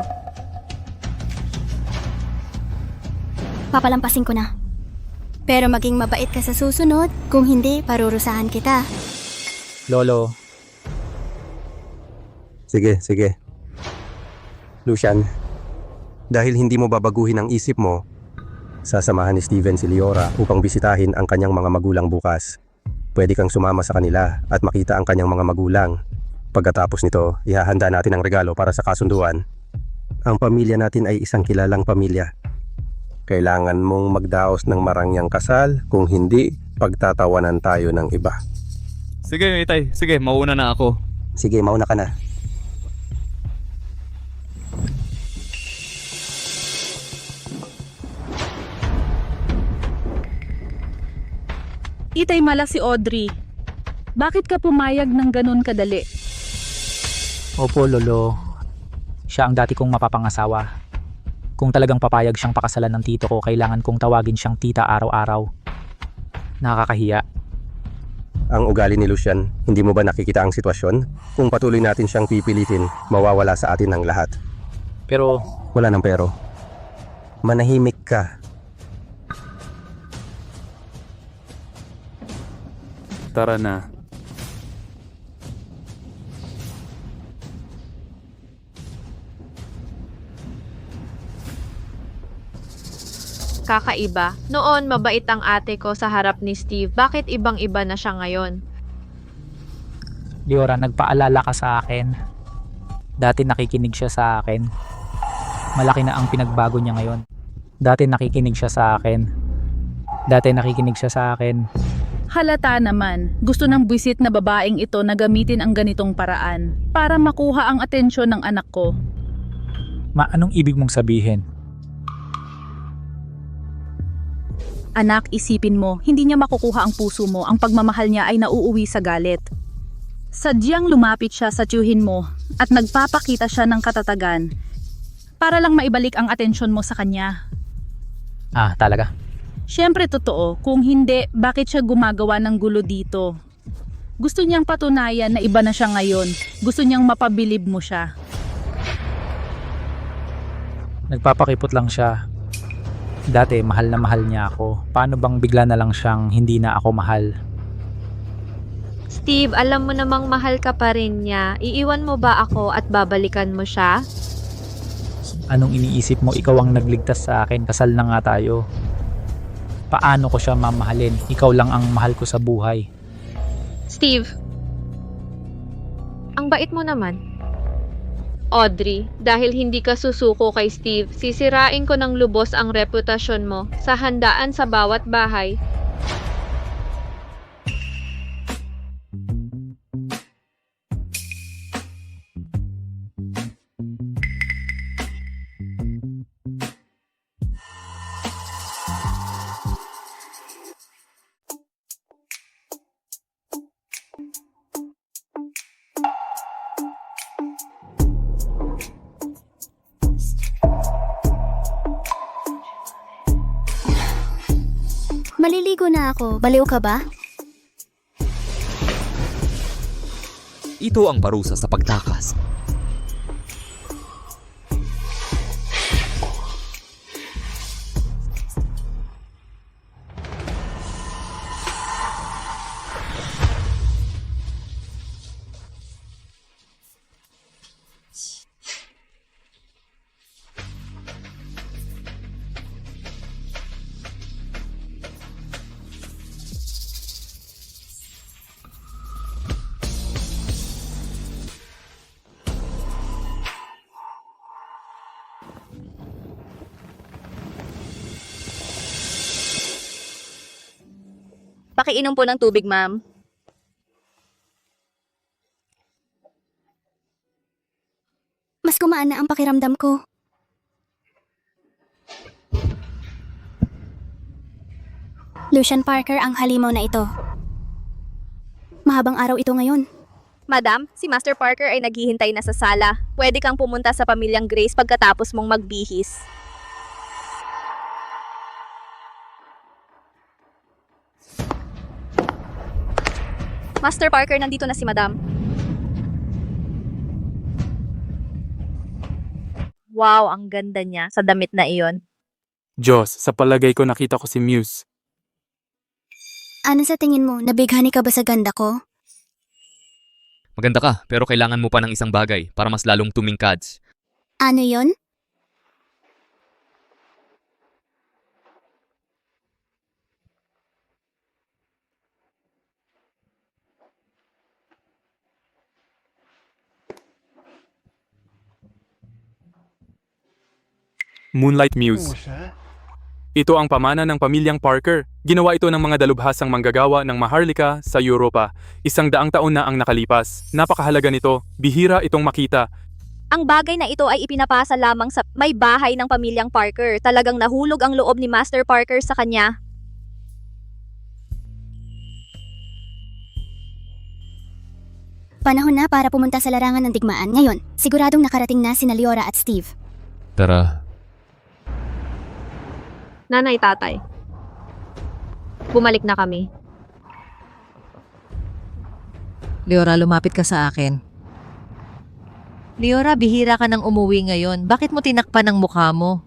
Papalampasin ko na. Pero maging mabait ka sa susunod. Kung hindi, parurusahan kita. Lolo, Sige, sige. Lucian, dahil hindi mo babaguhin ang isip mo, sasamahan ni Steven si Liora upang bisitahin ang kanyang mga magulang bukas. Pwede kang sumama sa kanila at makita ang kanyang mga magulang. Pagkatapos nito, ihahanda natin ang regalo para sa kasunduan. Ang pamilya natin ay isang kilalang pamilya. Kailangan mong magdaos ng marangyang kasal, kung hindi, pagtatawanan tayo ng iba. Sige, itay. Sige, mauna na ako. Sige, mauna ka na. Itay mala si Audrey. Bakit ka pumayag ng ganun kadali? opo lolo. Siya ang dati kong mapapangasawa. Kung talagang papayag siyang pakasalan ng tito ko, kailangan kong tawagin siyang tita araw-araw. Nakakahiya. Ang ugali ni Lucian, hindi mo ba nakikita ang sitwasyon? Kung patuloy natin siyang pipilitin, mawawala sa atin ang lahat. Pero Wala nang pero. Manahimik ka. Tara na. Kakaiba. Noon, mabait ang ate ko sa harap ni Steve. Bakit ibang-iba na siya ngayon? Liora, nagpaalala ka sa akin. Dati nakikinig siya sa akin. Malaki na ang pinagbago niya ngayon. Dati nakikinig siya sa akin. Halata naman, gusto ng buwisit na babaeng ito na gamitin ang ganitong paraan para makuha ang atensyon ng anak ko. Anong ibig mong sabihin? Anak, isipin mo, hindi niya makukuha ang puso mo, ang pagmamahal niya ay nauuwi sa galit. Sadyang lumapit siya sa tiyuhin mo at nagpapakita siya ng katatagan para lang maibalik ang atensyon mo sa kanya. Ah, talaga? Siyempre totoo, kung hindi, bakit siya gumagawa ng gulo dito? Gusto niyang patunayan na iba na siya ngayon. Gusto niyang mapabilib mo siya. Nagpapakipot lang siya. Dati mahal na mahal niya ako. Paano bang bigla na lang siyang hindi na ako mahal? Steve, alam mo namang mahal ka pa rin niya. Iiwan mo ba ako at babalikan mo siya? Anong iniisip mo? Ikaw ang nagligtas sa akin. Kasal na nga tayo. Paano ko siya mamahalin? Ikaw lang ang mahal ko sa buhay. Steve, ang bait mo naman. Audrey, dahil hindi ka susuko kay Steve, sisirain ko ng lubos ang reputasyon mo sa handaan sa bawat bahay. Maliligo na ako. Baliw ka ba? Ito ang parusa sa pagtakas. Pakiinom po ng tubig, ma'am. Mas kumaan na ang pakiramdam ko. Lucian Parker ang halimaw na ito. Mahabang araw ito ngayon. Madam, si Master Parker ay naghihintay na sa sala. Pwede kang pumunta sa pamilyang Grace pagkatapos mong magbihis. Master Parker, nandito na si Madam. Wow, ang ganda niya sa damit na iyon. Diyos, sa palagay ko nakita ko si Muse. Ano sa tingin mo? Nabighani ka ba sa ganda ko? Maganda ka, pero kailangan mo pa ng isang bagay para mas lalong tumingkads. Ano yon? Moonlight Muse. Ito ang pamana ng pamilyang Parker. Ginawa ito ng mga dalubhasang manggagawa ng Maharlika sa Europa. 100 taon na ang nakalipas. Napakahalaga nito. Bihira itong makita. Ang bagay na ito ay ipinapasa lamang sa may bahay ng pamilyang Parker. Talagang nahulog ang loob ni Master Parker sa kanya. Panahon na para pumunta sa larangan ng digmaan. Ngayon, siguradong nakarating na sina Leora at Steve. Tara. Nanay, tatay. Bumalik na kami. Leora, lumapit ka sa akin. Leora, bihira ka nang umuwi ngayon. Bakit mo tinakpan ang mukha mo?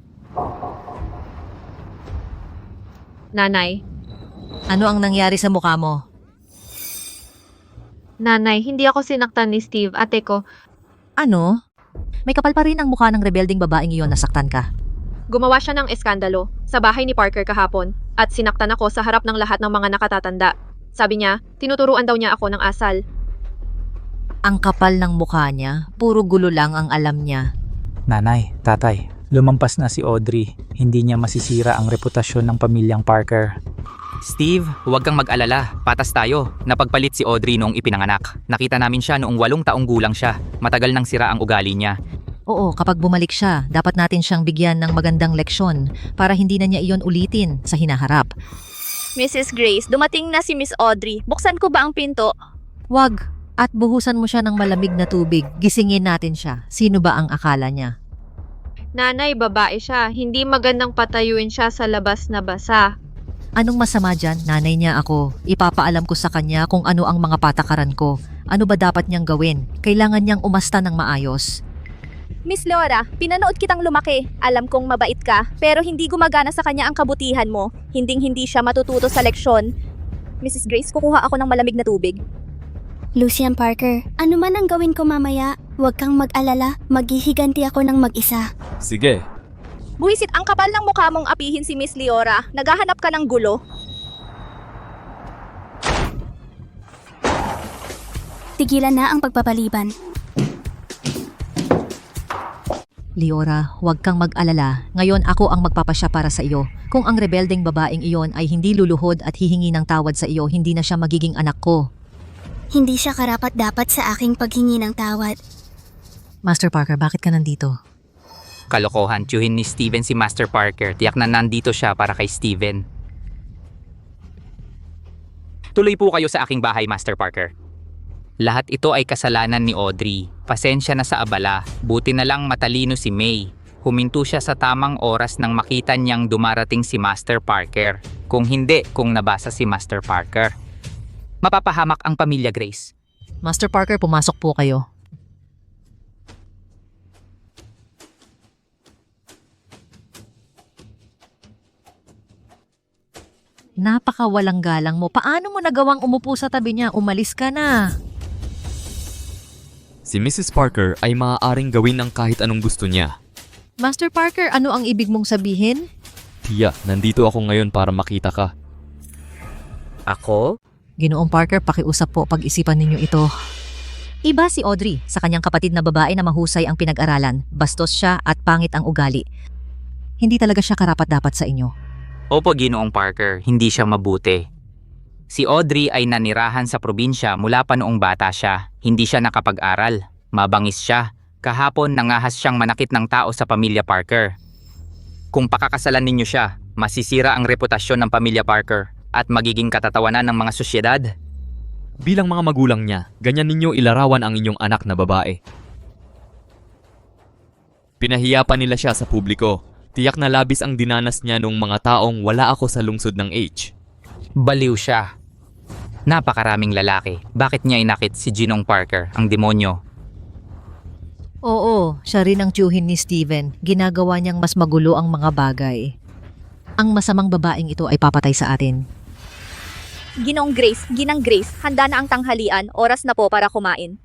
Nanay. Ano ang nangyari sa mukha mo? Nanay, hindi ako sinaktan ni Steve. Ate ko, Ano? May kapal pa rin ang mukha ng rebelding babaeng iyon, nasaktan ka. gumawa siya ng eskandalo sa bahay ni Parker kahapon at sinaktan ako sa harap ng lahat ng mga nakatatanda. Sabi niya, tinuturuan daw niya ako ng asal. Ang kapal ng mukha niya, puro gulo lang ang alam niya. Nanay, tatay, lumampas na si Audrey. Hindi niya masisira ang reputasyon ng pamilyang Parker. Steve, huwag kang mag-alala. Patas tayo. Napagpalit si Audrey noong ipinanganak. Nakita namin siya noong 8 taong gulang siya. Matagal nang sira ang ugali niya. Oo, kapag bumalik siya, dapat natin siyang bigyan ng magandang leksyon para hindi na niya iyon ulitin sa hinaharap. Mrs. Grace, dumating na si Miss Audrey. Buksan ko ba ang pinto? Wag, at buhusan mo siya ng malamig na tubig. Gisingin natin siya. Sino ba ang akala niya? Nanay, babae siya. Hindi magandang patayuin siya sa labas na basa. Anong masama dyan? Nanay niya ako. Ipapaalam ko sa kanya kung ano ang mga patakaran ko. Ano ba dapat niyang gawin? Kailangan niyang umasta ng maayos. Miss Laura, pinanood kitang lumaki. Alam kong mabait ka, pero hindi gumagana sa kanya ang kabutihan mo. Hinding-hindi siya matututo sa leksyon. Mrs. Grace, kukuha ako ng malamig na tubig. Lucian Parker, ano man ang gawin ko mamaya, huwag kang mag-alala, maghihiganti ako ng mag-isa. Sige. Buwisit, ang kapal ng mukha mong apihin si Miss Liora. Naghahanap ka ng gulo. Tigilan na ang pagpapaliban. Liora, huwag kang mag-alala. Ngayon ako ang magpapasya para sa iyo. Kung ang rebeldeng babaeng iyon ay hindi luluhod at hihingi ng tawad sa iyo, hindi na siya magiging anak ko. Hindi siya karapat-dapat sa aking paghingi ng tawad. Master Parker, bakit ka nandito? Kalokohan, tiyuhin ni Steven si Master Parker. Tiyak na nandito siya para kay Steven. Tuloy po kayo sa aking bahay, Master Parker. Lahat ito ay kasalanan ni Audrey. Pasensya na sa abala. Buti na lang matalino si May. Huminto siya sa tamang oras nang makita niyang dumarating si Master Parker. Kung hindi, kung nabasa si Master Parker. Mapapahamak ang pamilya Grace. Master Parker, pumasok po kayo. Napakawalang galang mo. Paano mo nagawang umupo sa tabi niya? Umalis ka na. Si Mrs. Parker ay maaaring gawin ang kahit anong gusto niya. Master Parker, ano ang ibig mong sabihin? Tia, nandito ako ngayon para makita ka. Ako? Ginoong Parker, pakiusap po, pag-isipan ninyo ito. Iba si Audrey sa kanyang kapatid na babae na mahusay ang pinag-aralan. Bastos siya at pangit ang ugali. Hindi talaga siya karapat-dapat sa inyo. Opo, Ginoong Parker, hindi siya mabuti. Si Audrey ay nanirahan sa probinsya mula pa noong bata siya. Hindi siya nakapag-aral. Mabangis siya. Kahapon nangahas siyang manakit ng tao sa pamilya Parker. Kung pakakasalan ninyo siya, masisira ang reputasyon ng pamilya Parker at magiging katatawanan ng mga sosyedad. Bilang mga magulang niya, ganyan ninyo ilarawan ang inyong anak na babae. Pinahiya pa nila siya sa publiko. Tiyak na labis ang dinanas niya nung mga taong wala ako sa lungsod ng H. Baliw siya. Napakaraming lalaki. Bakit niya inakit si Ginong Parker, ang demonyo? Oo, siya rin ang tiyuhin ni Steven. Ginagawa niyang mas magulo ang mga bagay. Ang masamang babaeng ito ay papatay sa atin. Ginong Grace, handa na ang tanghalian. Oras na po para kumain.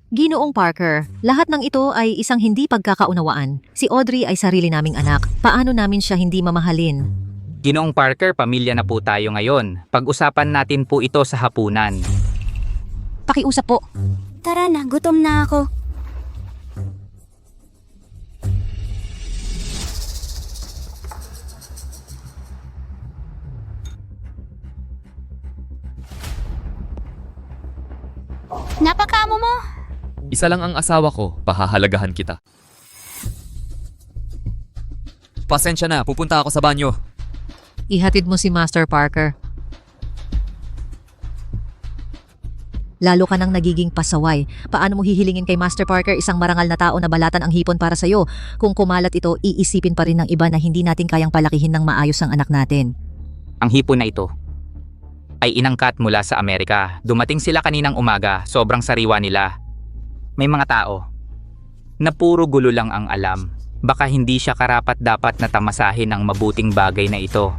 Ginoong Parker, lahat ng ito ay isang hindi pagkakaunawaan. Si Audrey ay sarili naming anak. Paano namin siya hindi mamahalin? Ginoong Parker, pamilya na po tayo ngayon. Pag-usapan natin po ito sa hapunan. Pakiusap po. Tara na, gutom na ako. Napakamo mo! Isa lang ang asawa ko, pahahalagahan kita. Pasensya na, pupunta ako sa banyo. Ihatid mo si Master Parker. Lalo ka nang nagiging pasaway. Paano mo hihilingin kay Master Parker isang marangal na tao na balatan ang hipon para sa'yo? Kung kumalat ito, iisipin pa rin ng iba na hindi natin kayang palakihin ng maayos ang anak natin. Ang hipon na ito ay inangkat mula sa Amerika. Dumating sila kaninang umaga, sobrang sariwa nila. May mga tao na puro gulo lang ang alam. Baka hindi siya karapat-dapat na tamasahin ang mabuting bagay na ito.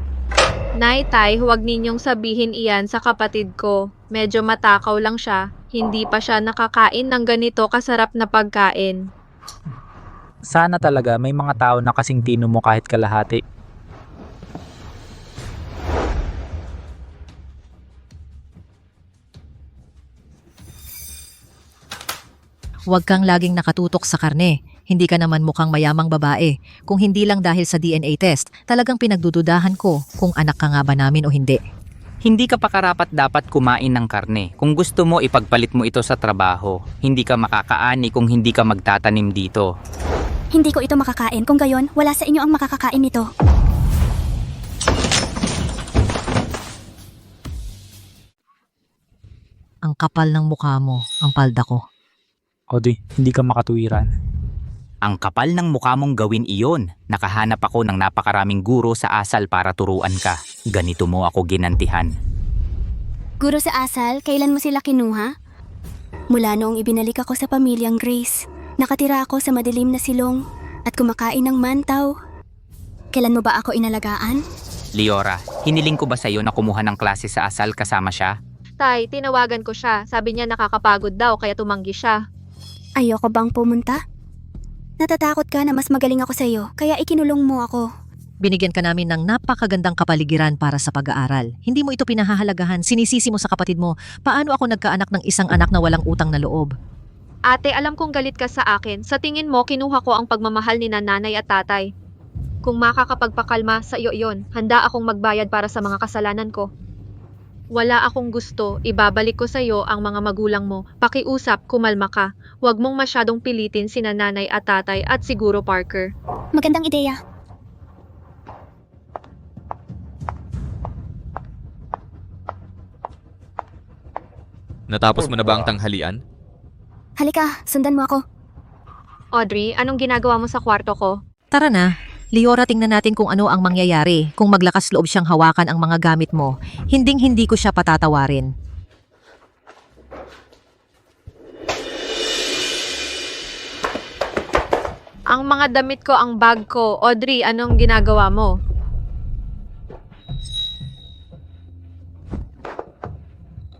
Nay, Tay, huwag ninyong sabihin iyan sa kapatid ko. Medyo matakaw lang siya. Hindi pa siya nakakain ng ganito kasarap na pagkain. Sana talaga may mga tao na kasing tino mo kahit kalahati. Huwag kang laging nakatutok sa karne. Hindi ka naman mukhang mayamang babae. Kung hindi lang dahil sa DNA test, talagang pinagdududahan ko kung anak ka nga ba namin o hindi. Hindi ka pa karapat dapat kumain ng karne. Kung gusto mo, ipagpalit mo ito sa trabaho. Hindi ka makakaani kung hindi ka magtatanim dito. Hindi ko ito makakain. Kung gayon, wala sa inyo ang makakakain nito. Ang kapal ng mukha mo, ang palda ko. Audrey, hindi ka makatuwiran. Ang kapal ng mukha mong gawin iyon. Nakahanap ako ng napakaraming guro sa asal para turuan ka. Ganito mo ako ginantihan. Guro sa asal, kailan mo sila kinuha? Mula noong ibinalik ako sa pamilyang Grace, nakatira ako sa madilim na silong at kumakain ng mantaw. Kailan mo ba ako inalagaan? Liora, hiniling ko ba sa iyo na kumuha ng klase sa asal kasama siya? Tay, tinawagan ko siya. Sabi niya nakakapagod daw kaya tumanggi siya. Ayoko bang pumunta? Natatakot ka na mas magaling ako sa iyo, kaya ikinulong mo ako. Binigyan ka namin ng napakagandang kapaligiran para sa pag-aaral. Hindi mo ito pinahahalagahan, sinisisi mo sa kapatid mo. Paano ako nagkaanak ng isang anak na walang utang na loob? Ate, alam kong galit ka sa akin. Sa tingin mo, kinuha ko ang pagmamahal ni nanay at tatay. Kung makakapagpakalma sa iyo iyon, handa akong magbayad para sa mga kasalanan ko. Wala akong gusto, ibabalik ko sa iyo ang mga magulang mo. Pakiusap, kumalma ka. Huwag mong masyadong pilitin sina nanay at tatay at siguro Parker. Magandang ideya. Natapos mo na ba ang tanghalian? Halika, sundan mo ako. Audrey, anong ginagawa mo sa kwarto ko? Tara na. Liora, tingnan natin kung ano ang mangyayari. Kung maglakas loob siyang hawakan ang mga gamit mo, hinding-hindi ko siya patatawarin. Ang mga damit ko, ang bag ko. Audrey, anong ginagawa mo?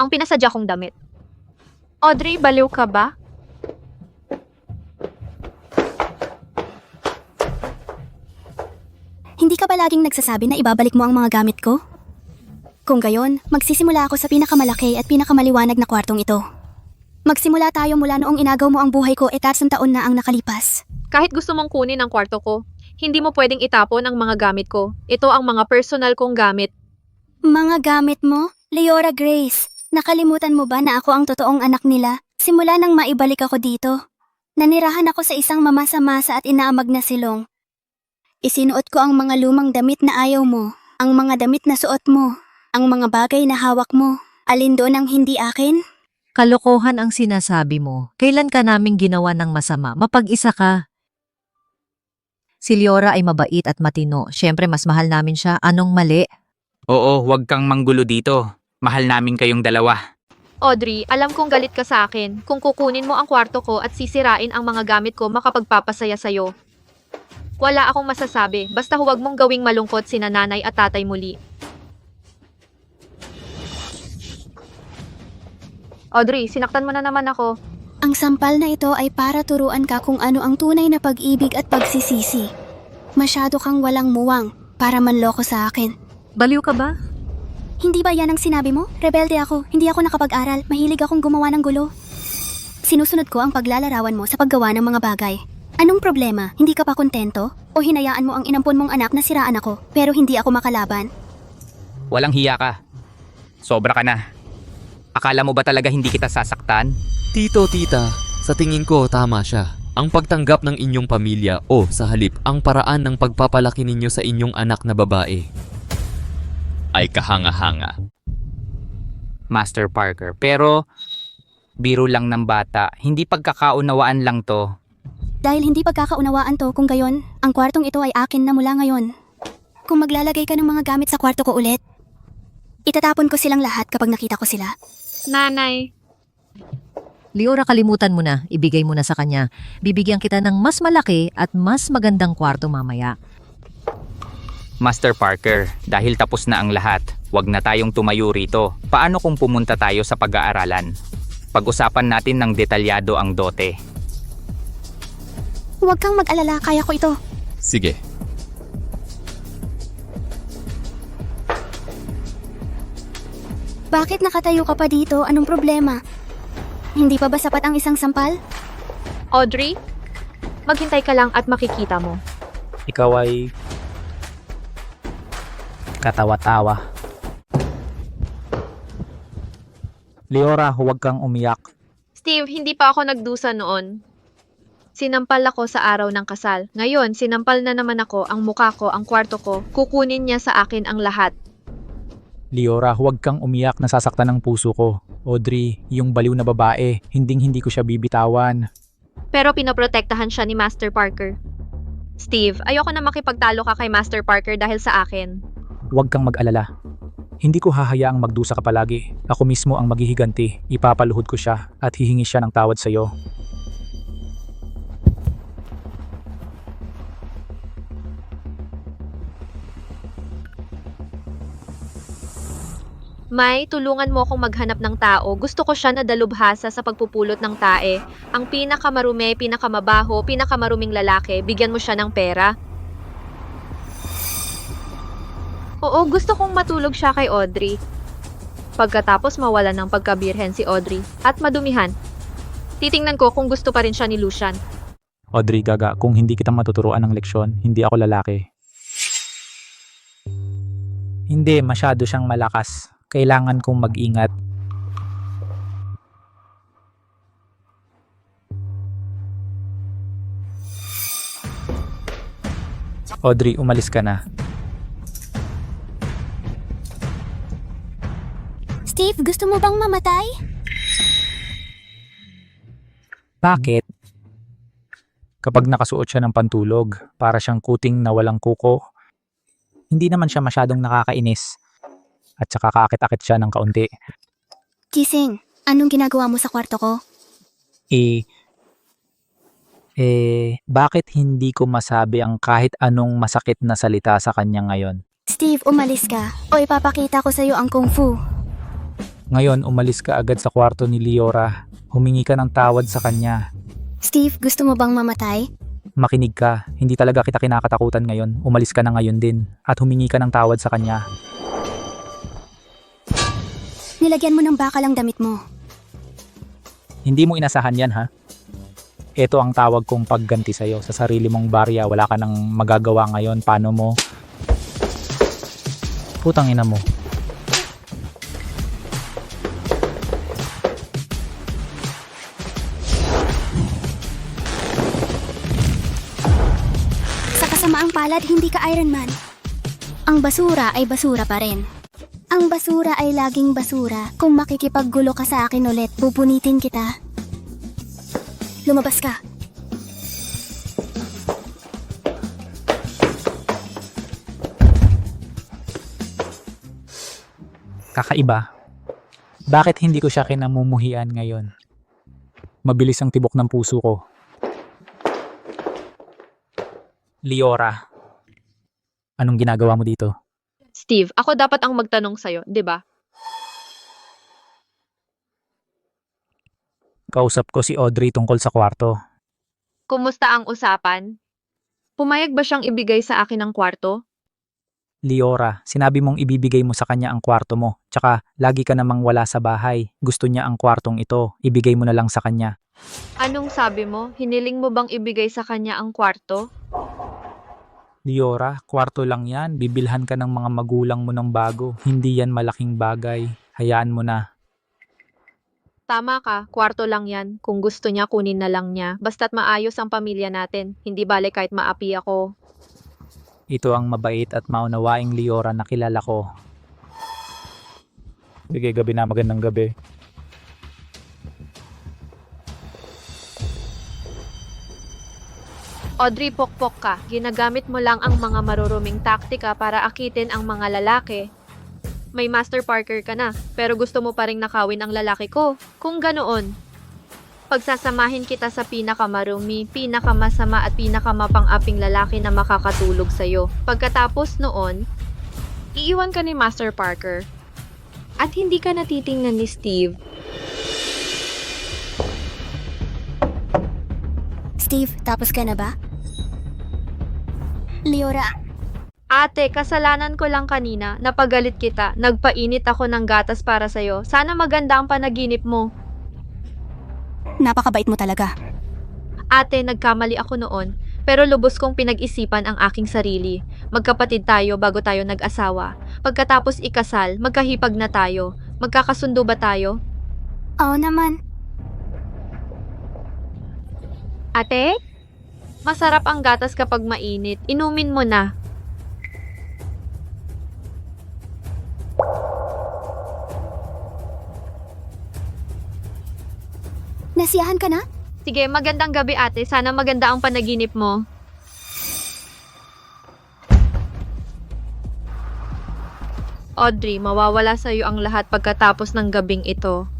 Ang pinasadya kong damit. Audrey, baliw ka ba? Hindi ka ba laging nagsasabi na ibabalik mo ang mga gamit ko? Kung gayon, magsisimula ako sa pinakamalaki at pinakamaliwanag na kwartong ito. Magsimula tayo mula noong inagaw mo ang buhay ko 3 taon na ang nakalipas. Kahit gusto mong kunin ang kwarto ko, hindi mo pwedeng itapon ang mga gamit ko. Ito ang mga personal kong gamit. Mga gamit mo? Liora Grace, nakalimutan mo ba na ako ang totoong anak nila? Simula nang maibalik ako dito. Nanirahan ako sa isang mamasa-masa at inaamag na silong. Isinuot ko ang mga lumang damit na ayaw mo, ang mga damit na suot mo, ang mga bagay na hawak mo. Alin doon ang hindi akin? Kalokohan ang sinasabi mo. Kailan ka naming ginawa ng masama? Mapag-isa ka. Si Liora ay mabait at matino. Siyempre, mas mahal namin siya. Anong mali? Oo, huwag kang manggulo dito. Mahal namin kayong dalawa. Audrey, alam kong galit ka sa akin. Kung kukunin mo ang kwarto ko at sisirain ang mga gamit ko, makapagpapasaya sa'yo. Wala akong masasabi, basta huwag mong gawing malungkot sina nanay at tatay muli. Audrey, sinaktan mo na naman ako. Ang sampal na ito ay para turuan ka kung ano ang tunay na pag-ibig at pagsisisi. Masyado kang walang muwang para manloko sa akin. Baliw ka ba? Hindi ba yan ang sinabi mo? Rebelde ako, hindi ako nakapag-aral, mahilig akong gumawa ng gulo. Sinusunod ko ang paglalarawan mo sa paggawa ng mga bagay. Anong problema? Hindi ka pa kontento? O hinayaan mo ang inampon mong anak na siraan ako, pero hindi ako makalaban? Walang hiya ka. Sobra ka na. Akala mo ba talaga hindi kita sasaktan? Tito, tita, sa tingin ko tama siya. Ang pagtanggap ng inyong pamilya o sa halip ang paraan ng pagpapalaki ninyo sa inyong anak na babae ay kahanga-hanga. Master Parker, pero biro lang ng bata. Hindi pagkakaunawaan lang to. Dahil hindi pagkakaunawaan to, kung gayon, ang kwartong ito ay akin na mula ngayon. Kung maglalagay ka ng mga gamit sa kwarto ko ulit, itatapon ko silang lahat kapag nakita ko sila. Nanay. Liora, kalimutan mo na. Ibigay mo na sa kanya. Bibigyan kita ng mas malaki at mas magandang kwarto mamaya. Master Parker, dahil tapos na ang lahat, wag na tayong tumayo rito. Paano kung pumunta tayo sa pag-aaralan? Pag-usapan natin ng detalyado ang dote. Huwag kang mag-alala, kaya ko ito. Sige. Bakit nakatayo ka pa dito? Anong problema? Hindi pa ba sapat ang isang sampal? Audrey, maghintay ka lang at makikita mo. Ikaw ay katawa-tawa. Liora, huwag kang umiyak. Steve, hindi pa ako nagdusa noon. Sinampal ako sa araw ng kasal. Ngayon, sinampal na naman ako, ang muka ko, ang kwarto ko. Kukunin niya sa akin ang lahat. Liora, huwag kang umiyak, nasasaktan ng puso ko. Audrey, yung baliw na babae, hindi ko siya bibitawan. Pero pinoprotektahan siya ni Master Parker. Steve, ayoko na makipagtalo ka kay Master Parker dahil sa akin. Huwag kang mag-alala. Hindi ko hahayaang magdusa ka palagi. Ako mismo ang maghihiganti. Ipapaluhod ko siya at hihingi siya ng tawad sa iyo. May, tulungan mo akong maghanap ng tao. Gusto ko siya na dalubhasa sa pagpupulot ng tae. Ang pinakamarume, pinakamabaho, pinakamaruming lalaki, bigyan mo siya ng pera. Oo, gusto kong matulog siya kay Audrey. Pagkatapos mawala ng pagkabirhen si Audrey at madumihan. Titingnan ko kung gusto pa rin siya ni Lucian. Audrey, gaga, kung hindi kita matuturuan ng leksyon, hindi ako lalaki. Hindi, masyado siyang malakas. Kailangan kong mag-ingat. Audrey, umalis ka na. Steve, gusto mo bang mamatay? Bakit? Kapag nakasuot siya ng pantulog, para siyang kuting na walang kuko, hindi naman siya masyadong nakakainis. At saka kakit-akit siya ng kaunti. Gising, anong ginagawa mo sa kwarto ko? Bakit hindi ko masabi ang kahit anong masakit na salita sa kanya ngayon? Steve, umalis ka o ipapakita ko sa'yo ang kung fu. Ngayon, umalis ka agad sa kwarto ni Liora. Humingi ka ng tawad sa kanya. Steve, gusto mo bang mamatay? Makinig ka, hindi talaga kita kinakatakutan ngayon. Umalis ka na ngayon din at humingi ka ng tawad sa kanya. Nilagyan mo ng bakal ang damit mo. Hindi mo inasahan yan, ha? Ito ang tawag kong pagganti sa'yo. Sa sarili mong barya, wala ka nang magagawa ngayon. Paano mo? Putang ina mo. Sa kasamaang palad, hindi ka Iron Man. Ang basura ay basura pa rin. Ang basura ay laging basura. Kung makikipaggulo ka sa akin ulit, pupunitin kita. Lumabas ka. Kakaiba. Bakit hindi ko siya kinamumuhian ngayon? Mabilis ang tibok ng puso ko. Liora, anong ginagawa mo dito? Steve, ako dapat ang magtanong sa'yo, di ba? Kausap ko si Audrey tungkol sa kwarto. Kumusta ang usapan? Pumayag ba siyang ibigay sa akin ang kwarto? Liora, sinabi mong ibibigay mo sa kanya ang kwarto mo. Tsaka, lagi ka namang wala sa bahay. Gusto niya ang kwartong ito. Ibigay mo na lang sa kanya. Anong sabi mo? Hiniling mo bang ibigay sa kanya ang kwarto? Liora, kwarto lang yan. Bibilhan ka ng mga magulang mo ng bago. Hindi yan malaking bagay. Hayaan mo na. Tama ka, kwarto lang yan. Kung gusto niya, kunin na lang niya. Basta't maayos ang pamilya natin. Hindi bale kahit maapi ako. Ito ang mabait at maunawaing Liora na kilala ko. Sige, gabi na. Magandang gabi. Audrey, pokpok ka. Ginagamit mo lang ang mga maruruming taktika para akitin ang mga lalaki. May Master Parker ka na, pero gusto mo pa ring nakawin ang lalaki ko. Kung ganoon, pagsasamahin kita sa pinakamarumi, pinakamasama at pinakamapang-aping lalaki na makakatulog sa'yo. Pagkatapos noon, iiwan ka ni Master Parker. At hindi ka natitingnan ni Steve. Steve, tapos ka na ba? Liora, Ate, kasalanan ko lang kanina. Napagalit kita. Nagpainit ako ng gatas para sa'yo. Sana maganda ang panaginip mo. napakabait mo talaga. Ate, nagkamali ako noon. Pero lubos kong pinag-isipan ang aking sarili. Magkapatid tayo bago tayo nag-asawa. Pagkatapos ikasal, magkahipag na tayo. Magkakasundo ba tayo? Oo naman. Ate? Masarap ang gatas kapag mainit. Inumin mo na. Nasiyahan ka na? Sige, magandang gabi ate. Sana maganda ang panaginip mo. Audrey, mawawala sa iyo ang lahat pagkatapos ng gabing ito.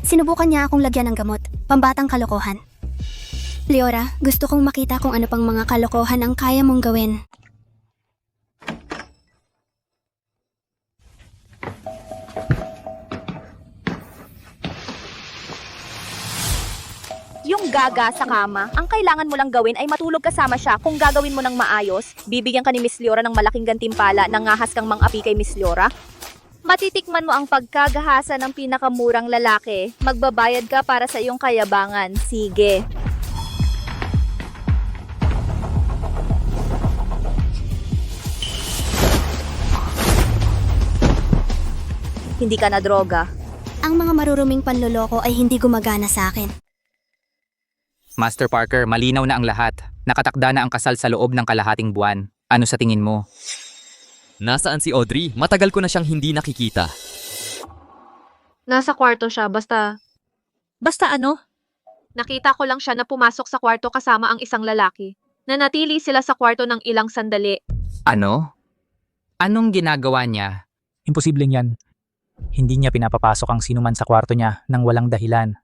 Sinubukan niya akong lagyan ng gamot, pambatang kalokohan. Leora, gusto kong makita kung ano pang mga kalokohan ang kaya mong gawin. Yung gaga sa kama, ang kailangan mo lang gawin ay matulog kasama siya. Kung gagawin mo ng maayos, bibigyan ka ni Miss Leora ng malaking gantimpala nang ngahas kang mang-api kay Miss Leora. Matitikman mo ang pagkagahasa ng pinakamurang lalaki. Magbabayad ka para sa iyong kayabangan. Sige. Hindi ka na droga. Ang mga maruruming panloloko ay hindi gumagana sa akin. Master Parker, malinaw na ang lahat. Nakatakda na ang kasal sa loob ng kalahating buwan. Ano sa tingin mo? Nasaan si Audrey? Matagal ko na siyang hindi nakikita. Nasa kwarto siya, basta Basta ano? nakita ko lang siya na pumasok sa kwarto kasama ang isang lalaki. Nanatili sila sa kwarto ng ilang sandali. Ano? Anong ginagawa niya? Imposibleng yan. Hindi niya pinapapasok ang sinuman sa kwarto niya nang walang dahilan.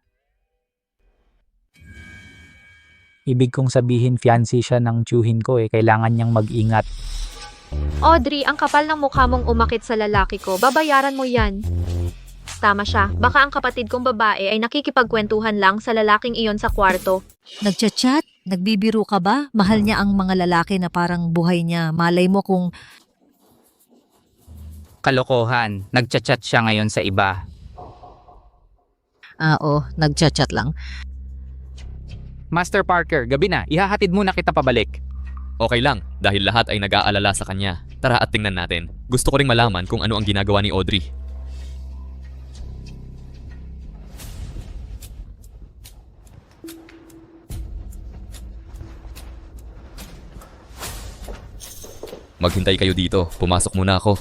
Ibig kong sabihin fiancé siya ng tiyuhin ko kailangan niyang mag-ingat. Audrey, ang kapal ng mukha mong umakit sa lalaki ko. Babayaran mo yan. Tama siya. Baka ang kapatid kong babae ay nakikipagkwentuhan lang sa lalaking iyon sa kwarto. Nagchat-chat? Nagbibiro ka ba? Mahal niya ang mga lalaki na parang buhay niya. Malay mo kung Kalokohan. Nagchat-chat siya ngayon sa iba. nagchat-chat lang. Master Parker, gabi na. Ihahatid muna kita pabalik. Okay lang, dahil lahat ay nag-aalala sa kanya. Tara at tingnan natin. Gusto ko ring malaman kung ano ang ginagawa ni Audrey. Maghintay kayo dito. Pumasok muna ako.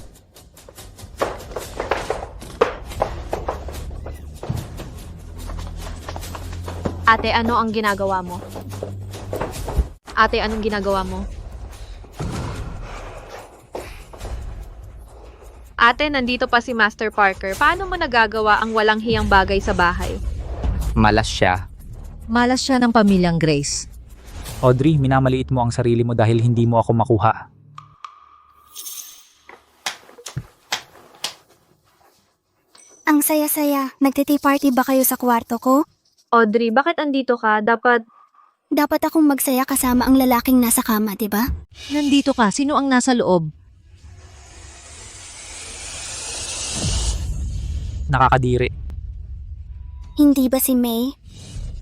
Ate, ano ang ginagawa mo? Ate, anong ginagawa mo? Ate, nandito pa si Master Parker. Paano mo nagagawa ang walang hiyang bagay sa bahay? Malas siya. Malas siya ng pamilyang Grace. Audrey, minamaliit mo ang sarili mo dahil hindi mo ako makuha. Ang saya-saya. Nagte-tea party ba kayo sa kwarto ko? Audrey, bakit andito ka? Dapat akong magsaya kasama ang lalaking nasa kama, di ba? Nandito ka. Sino ang nasa loob? Nakakadiri. Hindi ba si May?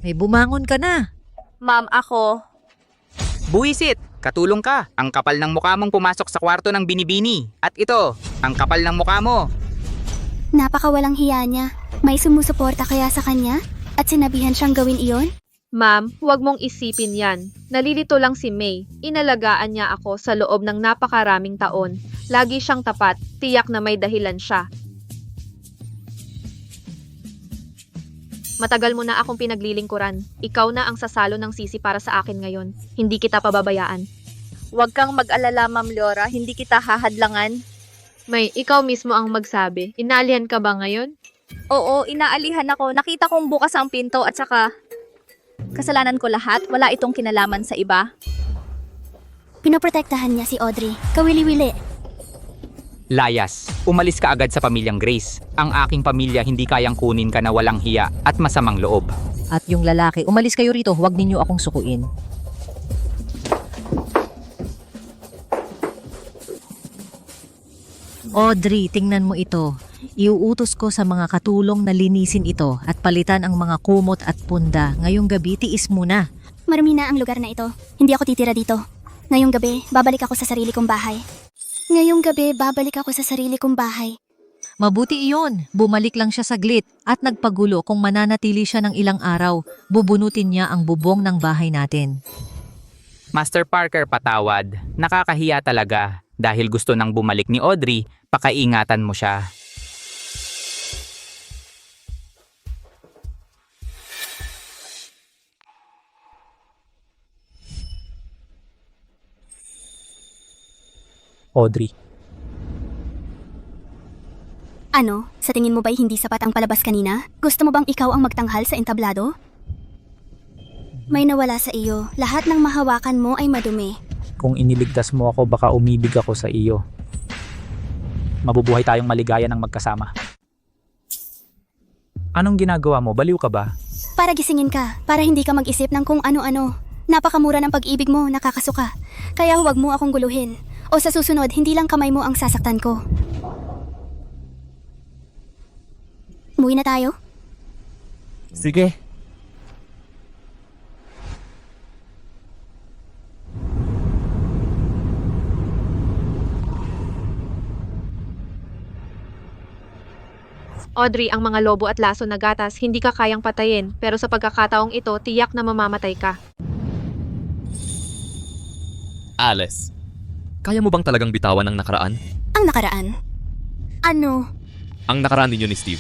May bumangon ka na. Ma'am, ako. Buwisit! Katulong ka. Ang kapal ng mukha mong pumasok sa kwarto ng binibini. At ito, ang kapal ng mukha mo. Napakawalang hiya niya. May sumusuporta kaya sa kanya? At sinabihan siyang gawin iyon? Ma'am, huwag mong isipin yan. Nalilito lang si May. Inalagaan niya ako sa loob ng napakaraming taon. Lagi siyang tapat, tiyak na may dahilan siya. Matagal mo na akong pinaglilingkuran. Ikaw na ang sasalo ng sisi para sa akin ngayon. Hindi kita pababayaan. Huwag kang mag-alala, Ma'am Leora. Hindi kita hahadlangan. May, ikaw mismo ang magsabi. Inaalihan ka ba ngayon? Oo, inaalihan ako. Nakita kong bukas ang pinto at saka kasalanan ko lahat. Wala itong kinalaman sa iba. Pinoprotektahan niya si Audrey. Kawili-wili. Layas, umalis ka agad sa pamilyang Grace. Ang aking pamilya hindi kayang kunin ka na walang hiya at masamang loob. At yung lalaki, umalis kayo rito. Huwag ninyo akong sukuin. Audrey, tingnan mo ito. Iuutos ko sa mga katulong na linisin ito at palitan ang mga kumot at punda. Ngayong gabi, tiis muna. Marumi na ang lugar na ito. Hindi ako titira dito. Ngayong gabi, babalik ako sa sarili kong bahay. Mabuti iyon. Bumalik lang siya saglit at nagpagulo kung mananatili siya ng ilang araw. Bubunutin niya ang bubong ng bahay natin. Master Parker, patawad. Nakakahiya talaga. Dahil gusto nang bumalik ni Audrey, pakaingatan mo siya. Audrey. Ano? Sa tingin mo ba'y hindi sapat ang palabas kanina? Gusto mo bang ikaw ang magtanghal sa entablado? May nawala sa iyo. Lahat ng mahawakan mo ay madumi. Kung iniligtas mo ako, baka umibig ako sa iyo. Mabubuhay tayong maligaya ng magkasama. Anong ginagawa mo? Baliw ka ba? Para gisingin ka, para hindi ka mag-isip ng kung ano-ano. Napakamura ng pag-ibig mo, nakakasuka. Kaya huwag mo akong guluhin. O sa susunod, hindi lang kamay mo ang sasaktan ko. Umuwi na tayo? Sige. Audrey, ang mga lobo at laso na gatas hindi ka kayang patayin, pero sa pagkakataong ito, tiyak na mamamatay ka. Alice, kaya mo bang talagang bitawan ang nakaraan? Ang nakaraan? Ano? Ang nakaraan ninyo ni Steve.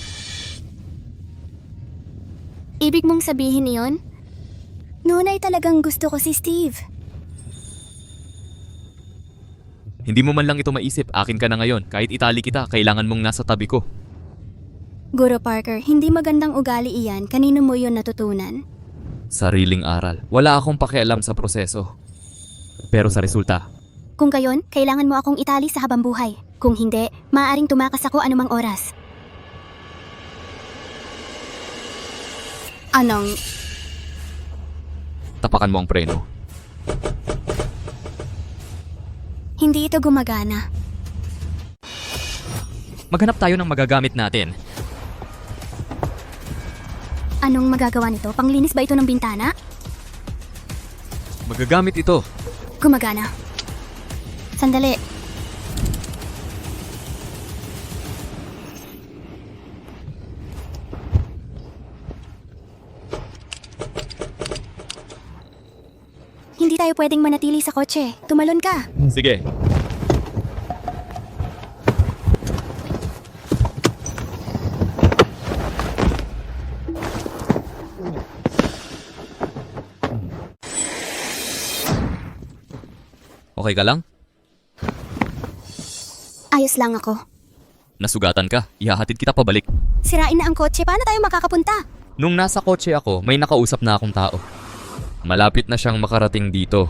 Ibig mong sabihin iyon? Noon ay talagang gusto ko si Steve. Hindi mo man lang ito maisip, akin ka na ngayon. Kahit itali kita, kailangan mong nasa tabi ko. Guro Parker, hindi magandang ugali iyan. Kanino mo yon natutunan? Sariling aral. Wala akong pakialam sa proseso. Pero sa resulta, Kung gayon, kailangan mo akong itali sa habang buhay. Kung hindi, maaaring tumakas ako anumang oras. Anong... tapakan mo ang preno. Hindi ito gumagana. Maghanap tayo ng magagamit natin. Anong magagawa nito? Panglinis ba ito ng bintana? Magagamit ito. Gumagana. Sandali. Hindi tayo pwedeng manatili sa kotse. Tumalon ka. Sige. Okay ka lang? Ayos lang ako. Nasugatan ka. Ihahatid kita pabalik. Sirain na ang kotse. Paano tayo makakapunta? Nung nasa kotse ako, may nakausap na akong tao. Malapit na siyang makarating dito.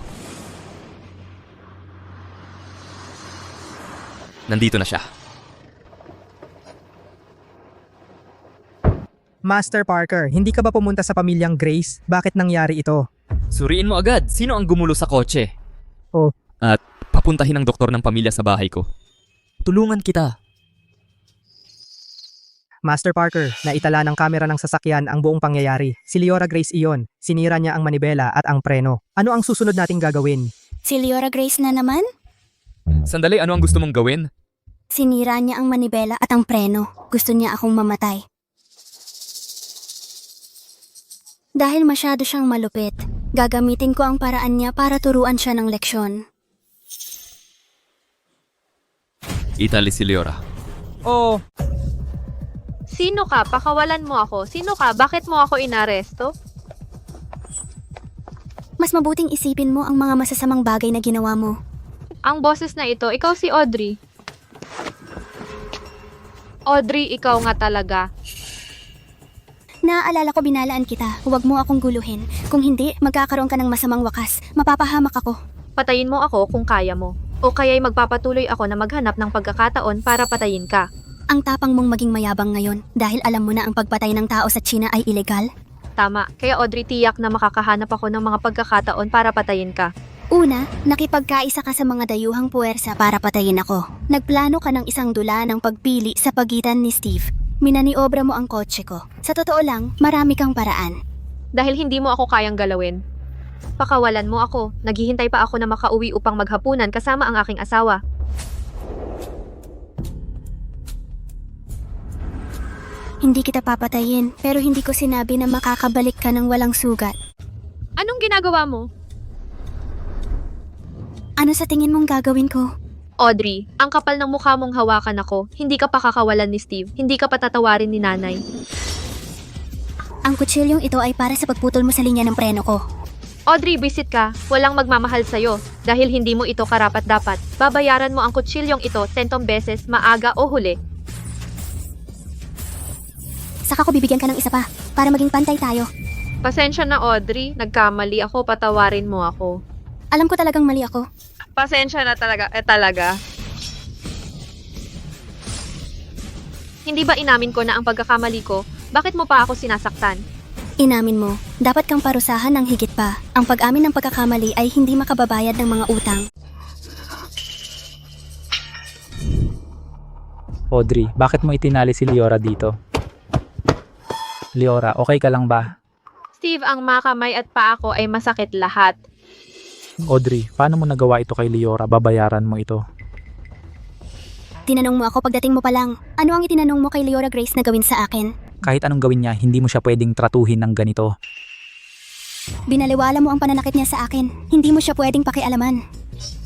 Nandito na siya. Master Parker, hindi ka ba pumunta sa pamilyang Grace? Bakit nangyari ito? Suriin mo agad. Sino ang gumulo sa kotse? Oh. At papuntahin ang doktor ng pamilya sa bahay ko. Tulungan kita. Master Parker, naitala ng kamera ng sasakyan ang buong pangyayari. Si Leora Grace iyon. Sinira niya ang manibela at ang preno. Ano ang susunod nating gagawin? Si Leora Grace na naman? Sandali, ano ang gusto mong gawin? Sinira niya ang manibela at ang preno. Gusto niya akong mamatay. Dahil masyado siyang malupit, gagamitin ko ang paraan niya para turuan siya ng leksyon. Itali si Leora. Oh, Sino ka? Pakawalan mo ako. Sino ka? Bakit mo ako inaresto? Mas mabuting isipin mo ang mga masasamang bagay na ginawa mo. Ang boses na ito, ikaw si Audrey. Audrey, ikaw nga talaga. Naaalala ko binalaan kita. Huwag mo akong guluhin. Kung hindi, magkakaroon ka ng masamang wakas. Mapapahamak ako. Patayin mo ako kung kaya mo. O kaya'y magpapatuloy ako na maghanap ng pagkakataon para patayin ka. Ang tapang mong maging mayabang ngayon dahil alam mo na ang pagpatay ng tao sa China ay ilegal. Tama, kaya Audrey, tiyak na makakahanap ako ng mga pagkakataon para patayin ka. Una, nakipagkaisa ka sa mga dayuhang puwersa para patayin ako. Nagplano ka ng isang dula ng pagpili sa pagitan ni Steve. Minaniobra mo ang kotse ko. Sa totoo lang, marami kang paraan. Dahil hindi mo ako kayang galawin. Pakawalan mo ako. Naghihintay pa ako na makauwi upang maghapunan kasama ang aking asawa. Hindi kita papatayin, pero hindi ko sinabi na makakabalik ka ng walang sugat. Anong ginagawa mo? Ano sa tingin mong gagawin ko? Audrey, ang kapal ng mukha mong hawakan ako. Hindi ka pa kakawalan ni Steve. Hindi ka pa tatawarin ni nanay. Ang kutsilyong ito ay para sa pagputol mo sa linya ng preno ko. Audrey, visit ka. Walang magmamahal sa'yo. Dahil hindi mo ito karapat-dapat. Babayaran mo ang kutsilyong ito 10 beses, maaga o huli. Saka ko bibigyan ka ng isa pa, para maging pantay tayo. Pasensya na Audrey, nagkamali ako, patawarin mo ako. Alam ko talagang mali ako. Pasensya na talaga, talaga. Hindi ba inamin ko na ang pagkakamali ko? Bakit mo pa ako sinasaktan? Inamin mo, dapat kang parusahan ng higit pa. Ang pag-amin ng pagkakamali ay hindi makababayad ng mga utang. Audrey, bakit mo itinali si Liora dito? Liora, okay ka lang ba? Steve, ang mga kamay at paa ko ay masakit lahat. Audrey, paano mo nagawa ito kay Liora? Babayaran mo ito. Tinanong mo ako pagdating mo pa lang. Ano ang itinanong mo kay Liora Grace na gawin sa akin? Kahit anong gawin niya, hindi mo siya pwedeng tratuhin ng ganito. Binaliwala mo ang pananakit niya sa akin. Hindi mo siya pwedeng pakialaman.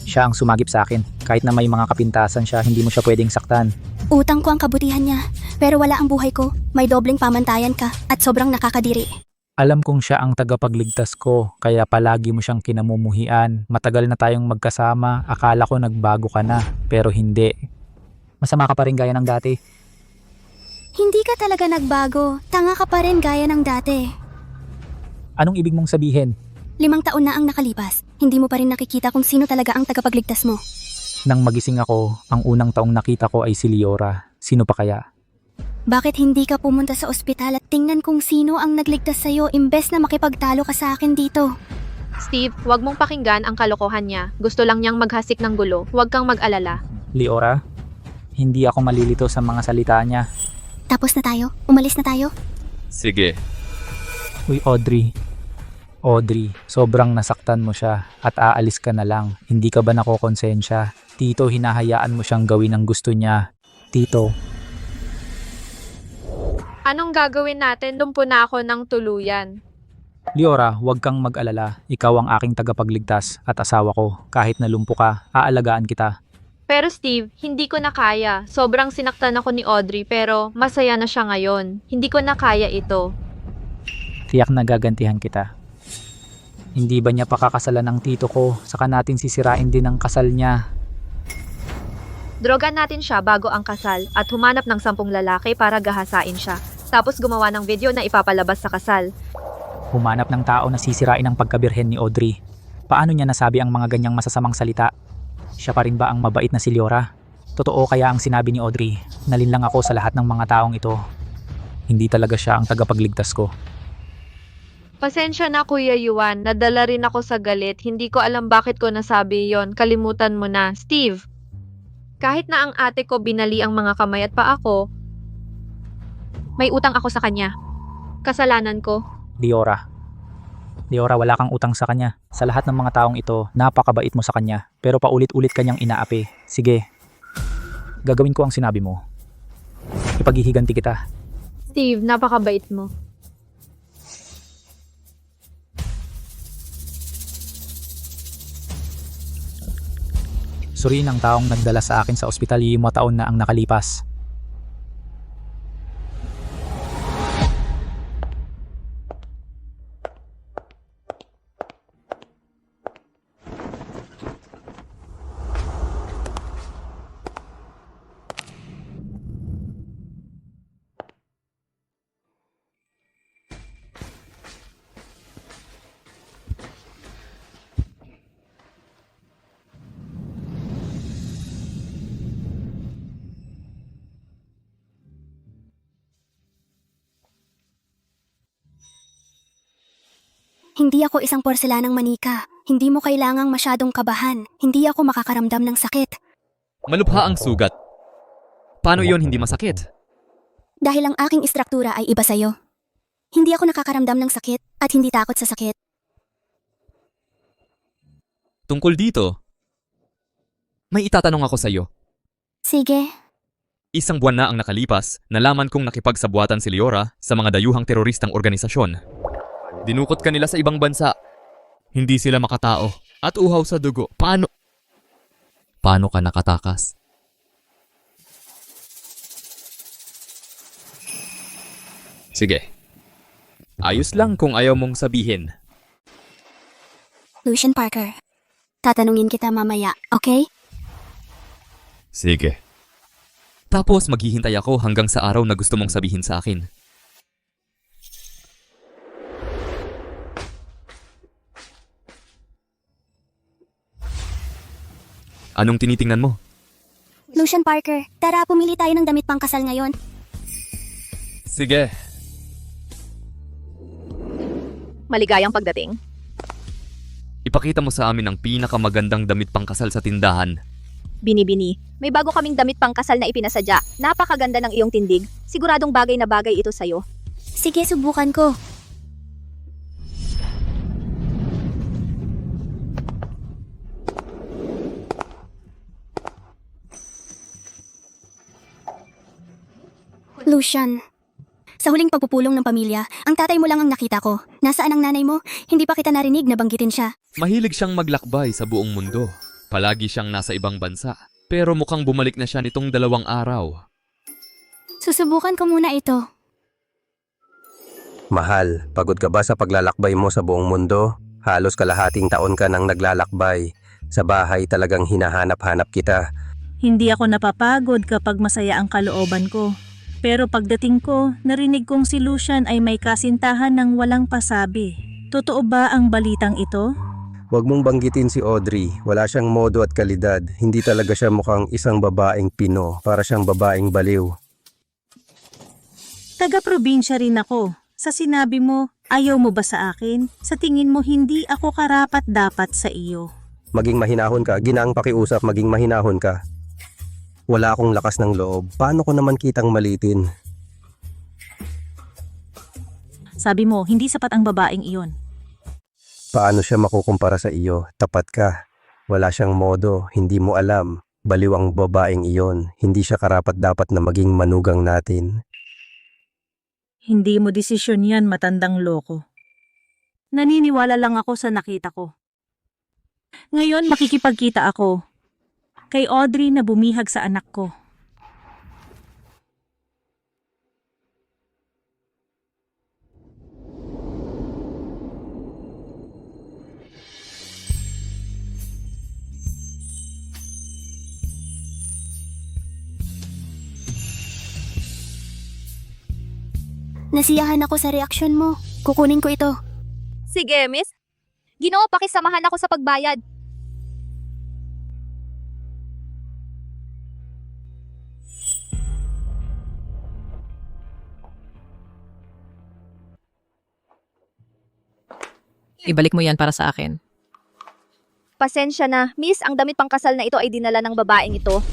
Siya ang sumagip sa akin. Kahit na may mga kapintasan siya, hindi mo siya pwedeng saktan. Utang ko ang kabutihan niya. Pero wala ang buhay ko. May dobleng pamantayan ka at sobrang nakakadiri. Alam kong siya ang tagapagligtas ko, kaya palagi mo siyang kinamumuhian. Matagal na tayong magkasama, akala ko nagbago ka na, pero hindi. Masama ka pa rin gaya ng dati. Hindi ka talaga nagbago. Tanga ka pa rin gaya ng dati. Anong ibig mong sabihin? 5 taon na ang nakalipas. Hindi mo pa rin nakikita kung sino talaga ang tagapagligtas mo. Nang magising ako, ang unang taong nakita ko ay si Liora. Sino pa kaya? Bakit hindi ka pumunta sa ospital at tingnan kung sino ang nagligtas sa'yo imbes na makipagtalo ka sa akin dito? Steve, huwag mong pakinggan ang kalokohan niya. Gusto lang niyang maghasik ng gulo. Huwag kang mag-alala. Liora? Hindi ako malilito sa mga salita niya. Tapos na tayo? Umalis na tayo? Sige. Uy, Audrey. Audrey, sobrang nasaktan mo siya at aalis ka na lang. Hindi ka ba nakokonsensya? Tito, hinahayaan mo siyang gawin ang gusto niya. Tito. Anong gagawin natin? Lumpo na ako ng tuluyan. Liora, huwag kang mag-alala. Ikaw ang aking tagapagligtas at asawa ko. Kahit nalumpo ka, aalagaan kita. Pero Steve, hindi ko na kaya. Sobrang sinaktan ako ni Audrey pero masaya na siya ngayon. Hindi ko na kaya ito. Tiyak na gagantihan kita. Hindi ba niya pakakasalan ng tito ko? Saka natin sisirain din ang kasal niya. Drogan natin siya bago ang kasal at humanap ng 10 lalaki para gahasain siya. Tapos gumawa ng video na ipapalabas sa kasal. Humanap ng tao na sisirain ang pagkabirhen ni Audrey. Paano niya nasabi ang mga ganyang masasamang salita? Siya pa rin ba ang mabait na si Liora? Totoo kaya ang sinabi ni Audrey? Nalinlang ako sa lahat ng mga taong ito. Hindi talaga siya ang tagapagligtas ko. Pasensya na Kuya Yuan, nadala rin ako sa galit. Hindi ko alam bakit ko nasabi yon. Kalimutan mo na. Steve, kahit na ang ate ko binali ang mga kamay at paa ko, may utang ako sa kanya. Kasalanan ko. Liora, wala kang utang sa kanya. Sa lahat ng mga taong ito, napakabait mo sa kanya. Pero paulit-ulit kanyang inaapi. Sige, gagawin ko ang sinabi mo. Ipaghihiganti kita. Steve, napakabait mo. Suriin ang taong nagdala sa akin sa ospital 5 taon na ang nakalipas. Hindi ako isang porselanang manika. Hindi mo kailangang masyadong kabahan. Hindi ako makakaramdam ng sakit. Malubha ang sugat. Paano yon hindi masakit? Dahil ang aking istruktura ay iba sa'yo. Hindi ako nakakaramdam ng sakit at hindi takot sa sakit. Tungkol dito, may itatanong ako sa iyo. Sige. 1 buwan na ang nakalipas, nalaman kong nakipagsabuatan si Liora sa mga dayuhang teroristang organisasyon. Dinukot kanila sa ibang bansa. Hindi sila makatao at uhaw sa dugo. Paano ka nakatakas? Sige. Ayos lang kung ayaw mong sabihin. Lucian Parker, tatanungin kita mamaya, okay? Sige. Tapos maghihintay ako hanggang sa araw na gusto mong sabihin sa akin. Anong tinitingnan mo? Lucian Parker, tara pumili tayo ng damit pangkasal ngayon. Sige. Maligayang pagdating. Ipakita mo sa amin ang pinakamagandang damit pangkasal sa tindahan. Bini-bini, may bago kaming damit pangkasal na ipinasadya. Napakaganda ng iyong tindig. Siguradong bagay na bagay ito sa'yo. Sige, subukan ko. Lucian, sa huling pagpupulong ng pamilya, ang tatay mo lang ang nakita ko. Nasaan ang nanay mo? Hindi pa kita narinig na banggitin siya. Mahilig siyang maglakbay sa buong mundo. Palagi siyang nasa ibang bansa. Pero mukhang bumalik na siya nitong 2 araw. Susubukan ko muna ito. Mahal, pagod ka ba sa paglalakbay mo sa buong mundo? Halos kalahating taon ka nang naglalakbay. Sa bahay talagang hinahanap-hanap kita. Hindi ako napapagod kapag masaya ang kalooban ko. Pero pagdating ko, narinig kong si Lucian ay may kasintahan ng walang pasabi. Totoo ba ang balitang ito? Huwag mong banggitin si Audrey. Wala siyang modo at kalidad. Hindi talaga siya mukhang isang babaeng Pino. Para siyang babaeng baliw. Taga-probinsya rin ako. Sa sinabi mo, ayaw mo ba sa akin? Sa tingin mo hindi ako karapat-dapat sa iyo. Maging mahinahon ka. Ginaang pakiusap, maging mahinahon ka. Wala akong lakas ng loob. Paano ko naman kitang malitin? Sabi mo, hindi sapat ang babaeng iyon. Paano siya makukumpara sa iyo? Tapat ka. Wala siyang modo. Hindi mo alam. Baliw ang babaeng iyon. Hindi siya karapat-dapat na maging manugang natin. Hindi mo desisyon yan, matandang loko. Naniniwala lang ako sa nakita ko. Ngayon makikipagkita ako kay Audrey na bumihag sa anak ko. Nasiyahan ako sa reaksyon mo. Kukunin ko ito. Sige, miss. Ginoo, pakisamahan ako sa pagbayad. Ibalik mo yan para sa akin. Pasensya na, miss, ang damit pangkasal na ito ay dinala ng babaeng ito.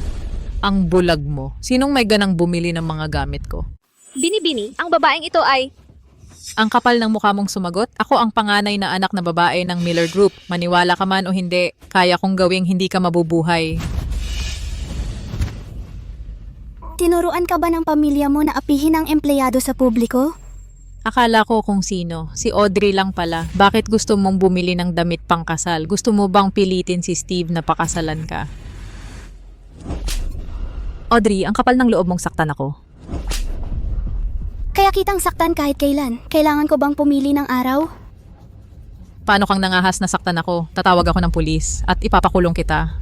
Ang bulag mo. Sinong may ganang bumili ng mga gamit ko? Bini-bini, ang babaeng ito ay... Ang kapal ng mukha mong sumagot, ako ang panganay na anak na babae ng Miller Group. Maniwala ka man o hindi, kaya kong gawing hindi ka mabubuhay. Tinuruan ka ba ng pamilya mo na apihin ang empleyado sa publiko? Akala ko kung sino. Si Audrey lang pala. Bakit gusto mong bumili ng damit pangkasal? Gusto mo bang pilitin si Steve na pakasalan ka? Audrey, ang kapal ng loob mong saktan ako. Kaya kitang saktan kahit kailan. Kailangan ko bang pumili ng araw? Paano kang nangahas na saktan ako? Tatawag ako ng pulis at ipapakulong kita.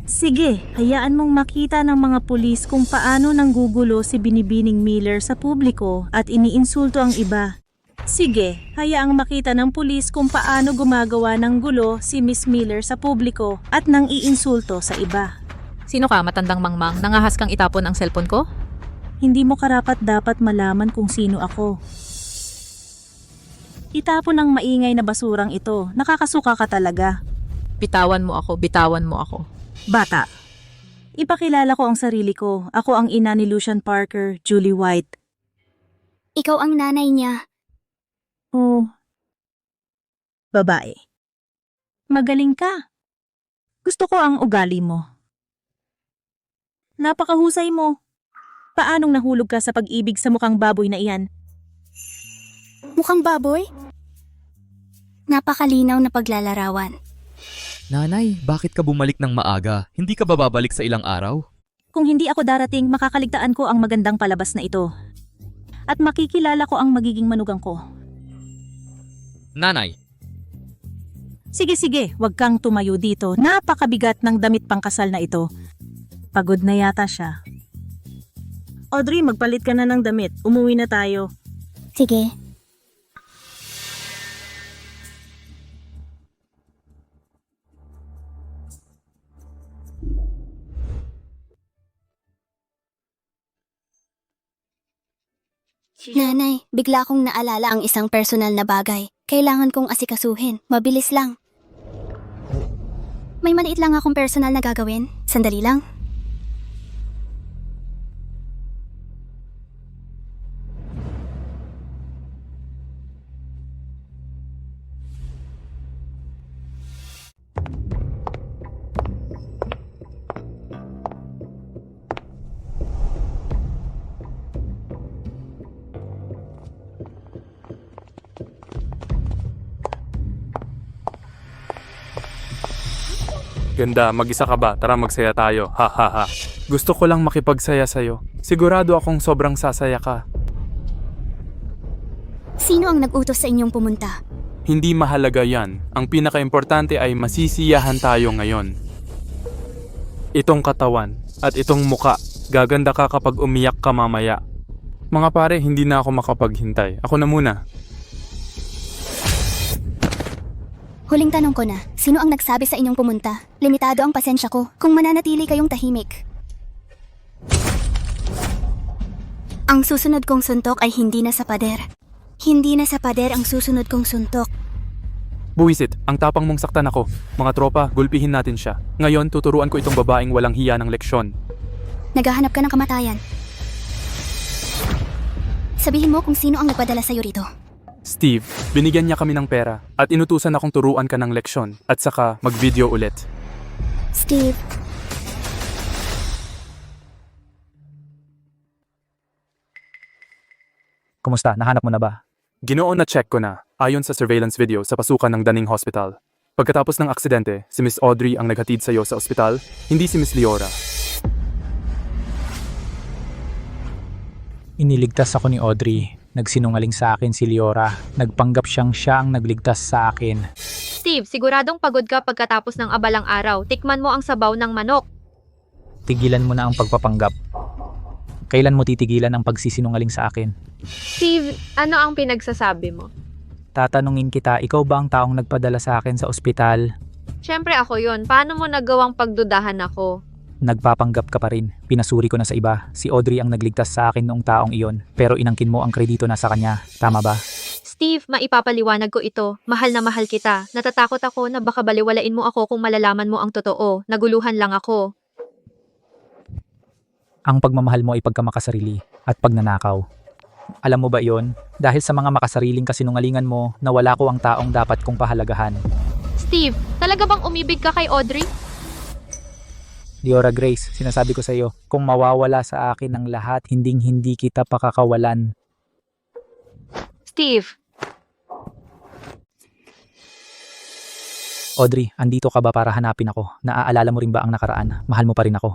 Sige, hayaan mong makita ng mga pulis kung paano nanggugulo si Binibining Miller sa publiko at iniinsulto ang iba. Sige, hayaang makita ng pulis kung paano gumagawa ng gulo si Miss Miller sa publiko at nang iinsulto sa iba. Sino ka, matandang mangmang? Nangahas kang itapon ang cellphone ko? Hindi mo karapat dapat malaman kung sino ako. Itapon ang maingay na basurang ito. Nakakasuka ka talaga. Bitawan mo ako, bitawan mo ako. Bata. Ipakilala ko ang sarili ko. Ako ang ina ni Lucian Parker, Julie White. Ikaw ang nanay niya. Oh. Babae. Magaling ka. Gusto ko ang ugali mo. Napakahusay mo. Paanong nahulog ka sa pag-ibig sa mukhang baboy na iyan? Mukhang baboy? Napakalinaw na paglalarawan. Nanay, bakit ka bumalik ng maaga? Hindi ka ba babalik sa ilang araw? Kung hindi ako darating, makakaligtaan ko ang magandang palabas na ito. At makikilala ko ang magiging manugang ko. Nanay, Sige, wag kang tumayo dito. Napakabigat ng damit pangkasal na ito. Pagod na yata siya. Audrey, magpalit ka na ng damit. Umuwi na tayo. Sige. Nanay, bigla kong naalala ang isang personal na bagay. Kailangan kong asikasuhin. Mabilis lang. May maliit lang akong personal na gagawin. Sandali lang. Ganda, mag-isa ka ba? Tara magsaya tayo. Ha ha ha. Gusto ko lang makipagsaya sa'yo. Sigurado akong sobrang sasaya ka. Sino ang nag-utos sa inyong pumunta? Hindi mahalaga yan. Ang pinaka-importante ay masisiyahan tayo ngayon. Itong katawan at itong muka. Gaganda ka kapag umiyak ka mamaya. Mga pare, hindi na ako makapaghintay. Ako na muna. Huling tanong ko na, sino ang nagsabi sa inyong pumunta? Limitado ang pasensya ko kung mananatili kayong tahimik. Ang susunod kong suntok ay hindi na sa pader. Hindi na sa pader ang susunod kong suntok. Buwisit, ang tapang mong saktan ako. Mga tropa, gulpihin natin siya. Ngayon, tuturuan ko itong babaeng walang hiya ng leksyon. Naghahanap ka ng kamatayan. Sabihin mo kung sino ang nagpadala sa'yo rito. Steve, binigyan niya kami ng pera at inutusan akong turuan ka ng leksyon at saka mag-video ulit. Steve, Kumusta? Nahanap mo na ba? Ginoo na check ko na, ayon sa surveillance video sa pasukan ng Daning Hospital. Pagkatapos ng aksidente, si Miss Audrey ang naghatid sa'yo sa ospital, hindi si Miss Liora. Iniligtas ako ni Audrey. Nagsinungaling sa akin si Liora. Nagpanggap siya ang nagligtas sa akin. Steve, siguradong pagod ka pagkatapos ng abalang araw. Tikman mo ang sabaw ng manok. Tigilan mo na ang pagpapanggap. Kailan mo titigilan ang pagsisinungaling sa akin? Steve, ano ang pinagsasabi mo? Tatanungin kita, ikaw ba ang taong nagpadala sa akin sa ospital? Siyempre ako yon. Paano mo nagawang pagdudahan ako? Nagpapanggap ka pa rin. Pinasuri ko na sa iba. Si Audrey ang nagligtas sa akin noong taong iyon. Pero inangkin mo ang kredito na sa kanya. Tama ba? Steve, maipapaliwanag ko ito. Mahal na mahal kita. Natatakot ako na baka baliwalain mo ako kung malalaman mo ang totoo. Naguluhan lang ako. Ang pagmamahal mo ay pagkamakasarili at pagnanakaw. Alam mo ba iyon? Dahil sa mga makasariling kasinungalingan mo, nawala ko ang taong dapat kong pahalagahan. Steve, talaga bang umibig ka kay Audrey? Liora Grace, sinasabi ko sa iyo, kung mawawala sa akin ang lahat, hinding-hindi kita pakakawalan. Steve, Audrey, andito ka ba para hanapin ako? Naaalala mo rin ba ang nakaraan? Mahal mo pa rin ako.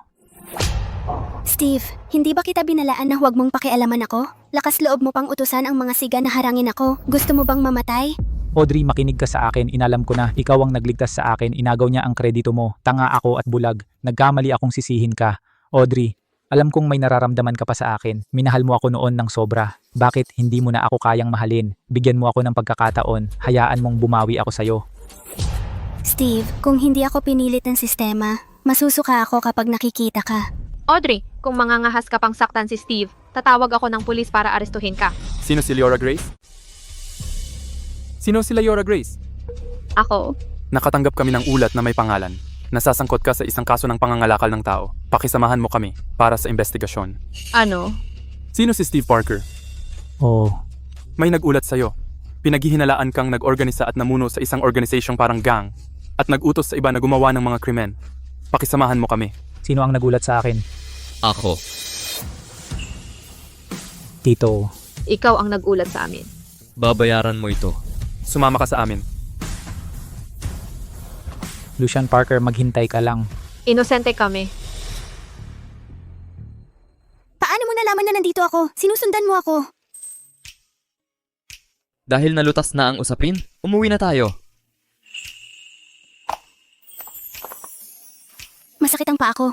Steve, hindi ba kita binalaan na huwag mong pakialaman ako? Lakas loob mo pang utusan ang mga siga na harangin ako. Gusto mo bang mamatay? Audrey, makinig ka sa akin. Inalam ko na ikaw ang nagligtas sa akin. Inagaw niya ang kredito mo. Tanga ako at bulag. Nagkamali akong sisihin ka. Audrey, alam kong may nararamdaman ka pa sa akin. Minahal mo ako noon ng sobra. Bakit hindi mo na ako kayang mahalin? Bigyan mo ako ng pagkakataon. Hayaan mong bumawi ako sa'yo. Steve, kung hindi ako pinilit ng sistema, masusuka ako kapag nakikita ka. Audrey, kung mangangahas ka pang saktan si Steve, tatawag ako ng pulis para arestuhin ka. Sino si Liora Grace? Sino si Liora Grace? Ako? Nakatanggap kami ng ulat na may pangalan. Nasasangkot ka sa isang kaso ng pangangalakal ng tao. Pakisamahan mo kami para sa investigasyon. Ano? Sino si Steve Parker? Oh, May nagulat sa'yo. Pinaghihinalaan kang nag-organisa at namuno sa isang organisasyong parang gang at nag-utos sa iba na gumawa ng mga krimen. Pakisamahan mo kami. sino ang nagulat sa akin? Ako. Tito, Ikaw ang nagulat sa amin. Babayaran mo ito. Sumama ka sa amin. Lucian Parker, maghintay ka lang. Inosente kami. Paano mo nalaman na nandito ako? Sinusundan mo ako. Dahil nalutas na ang usapin, umuwi na tayo. Masakit ang paa ko.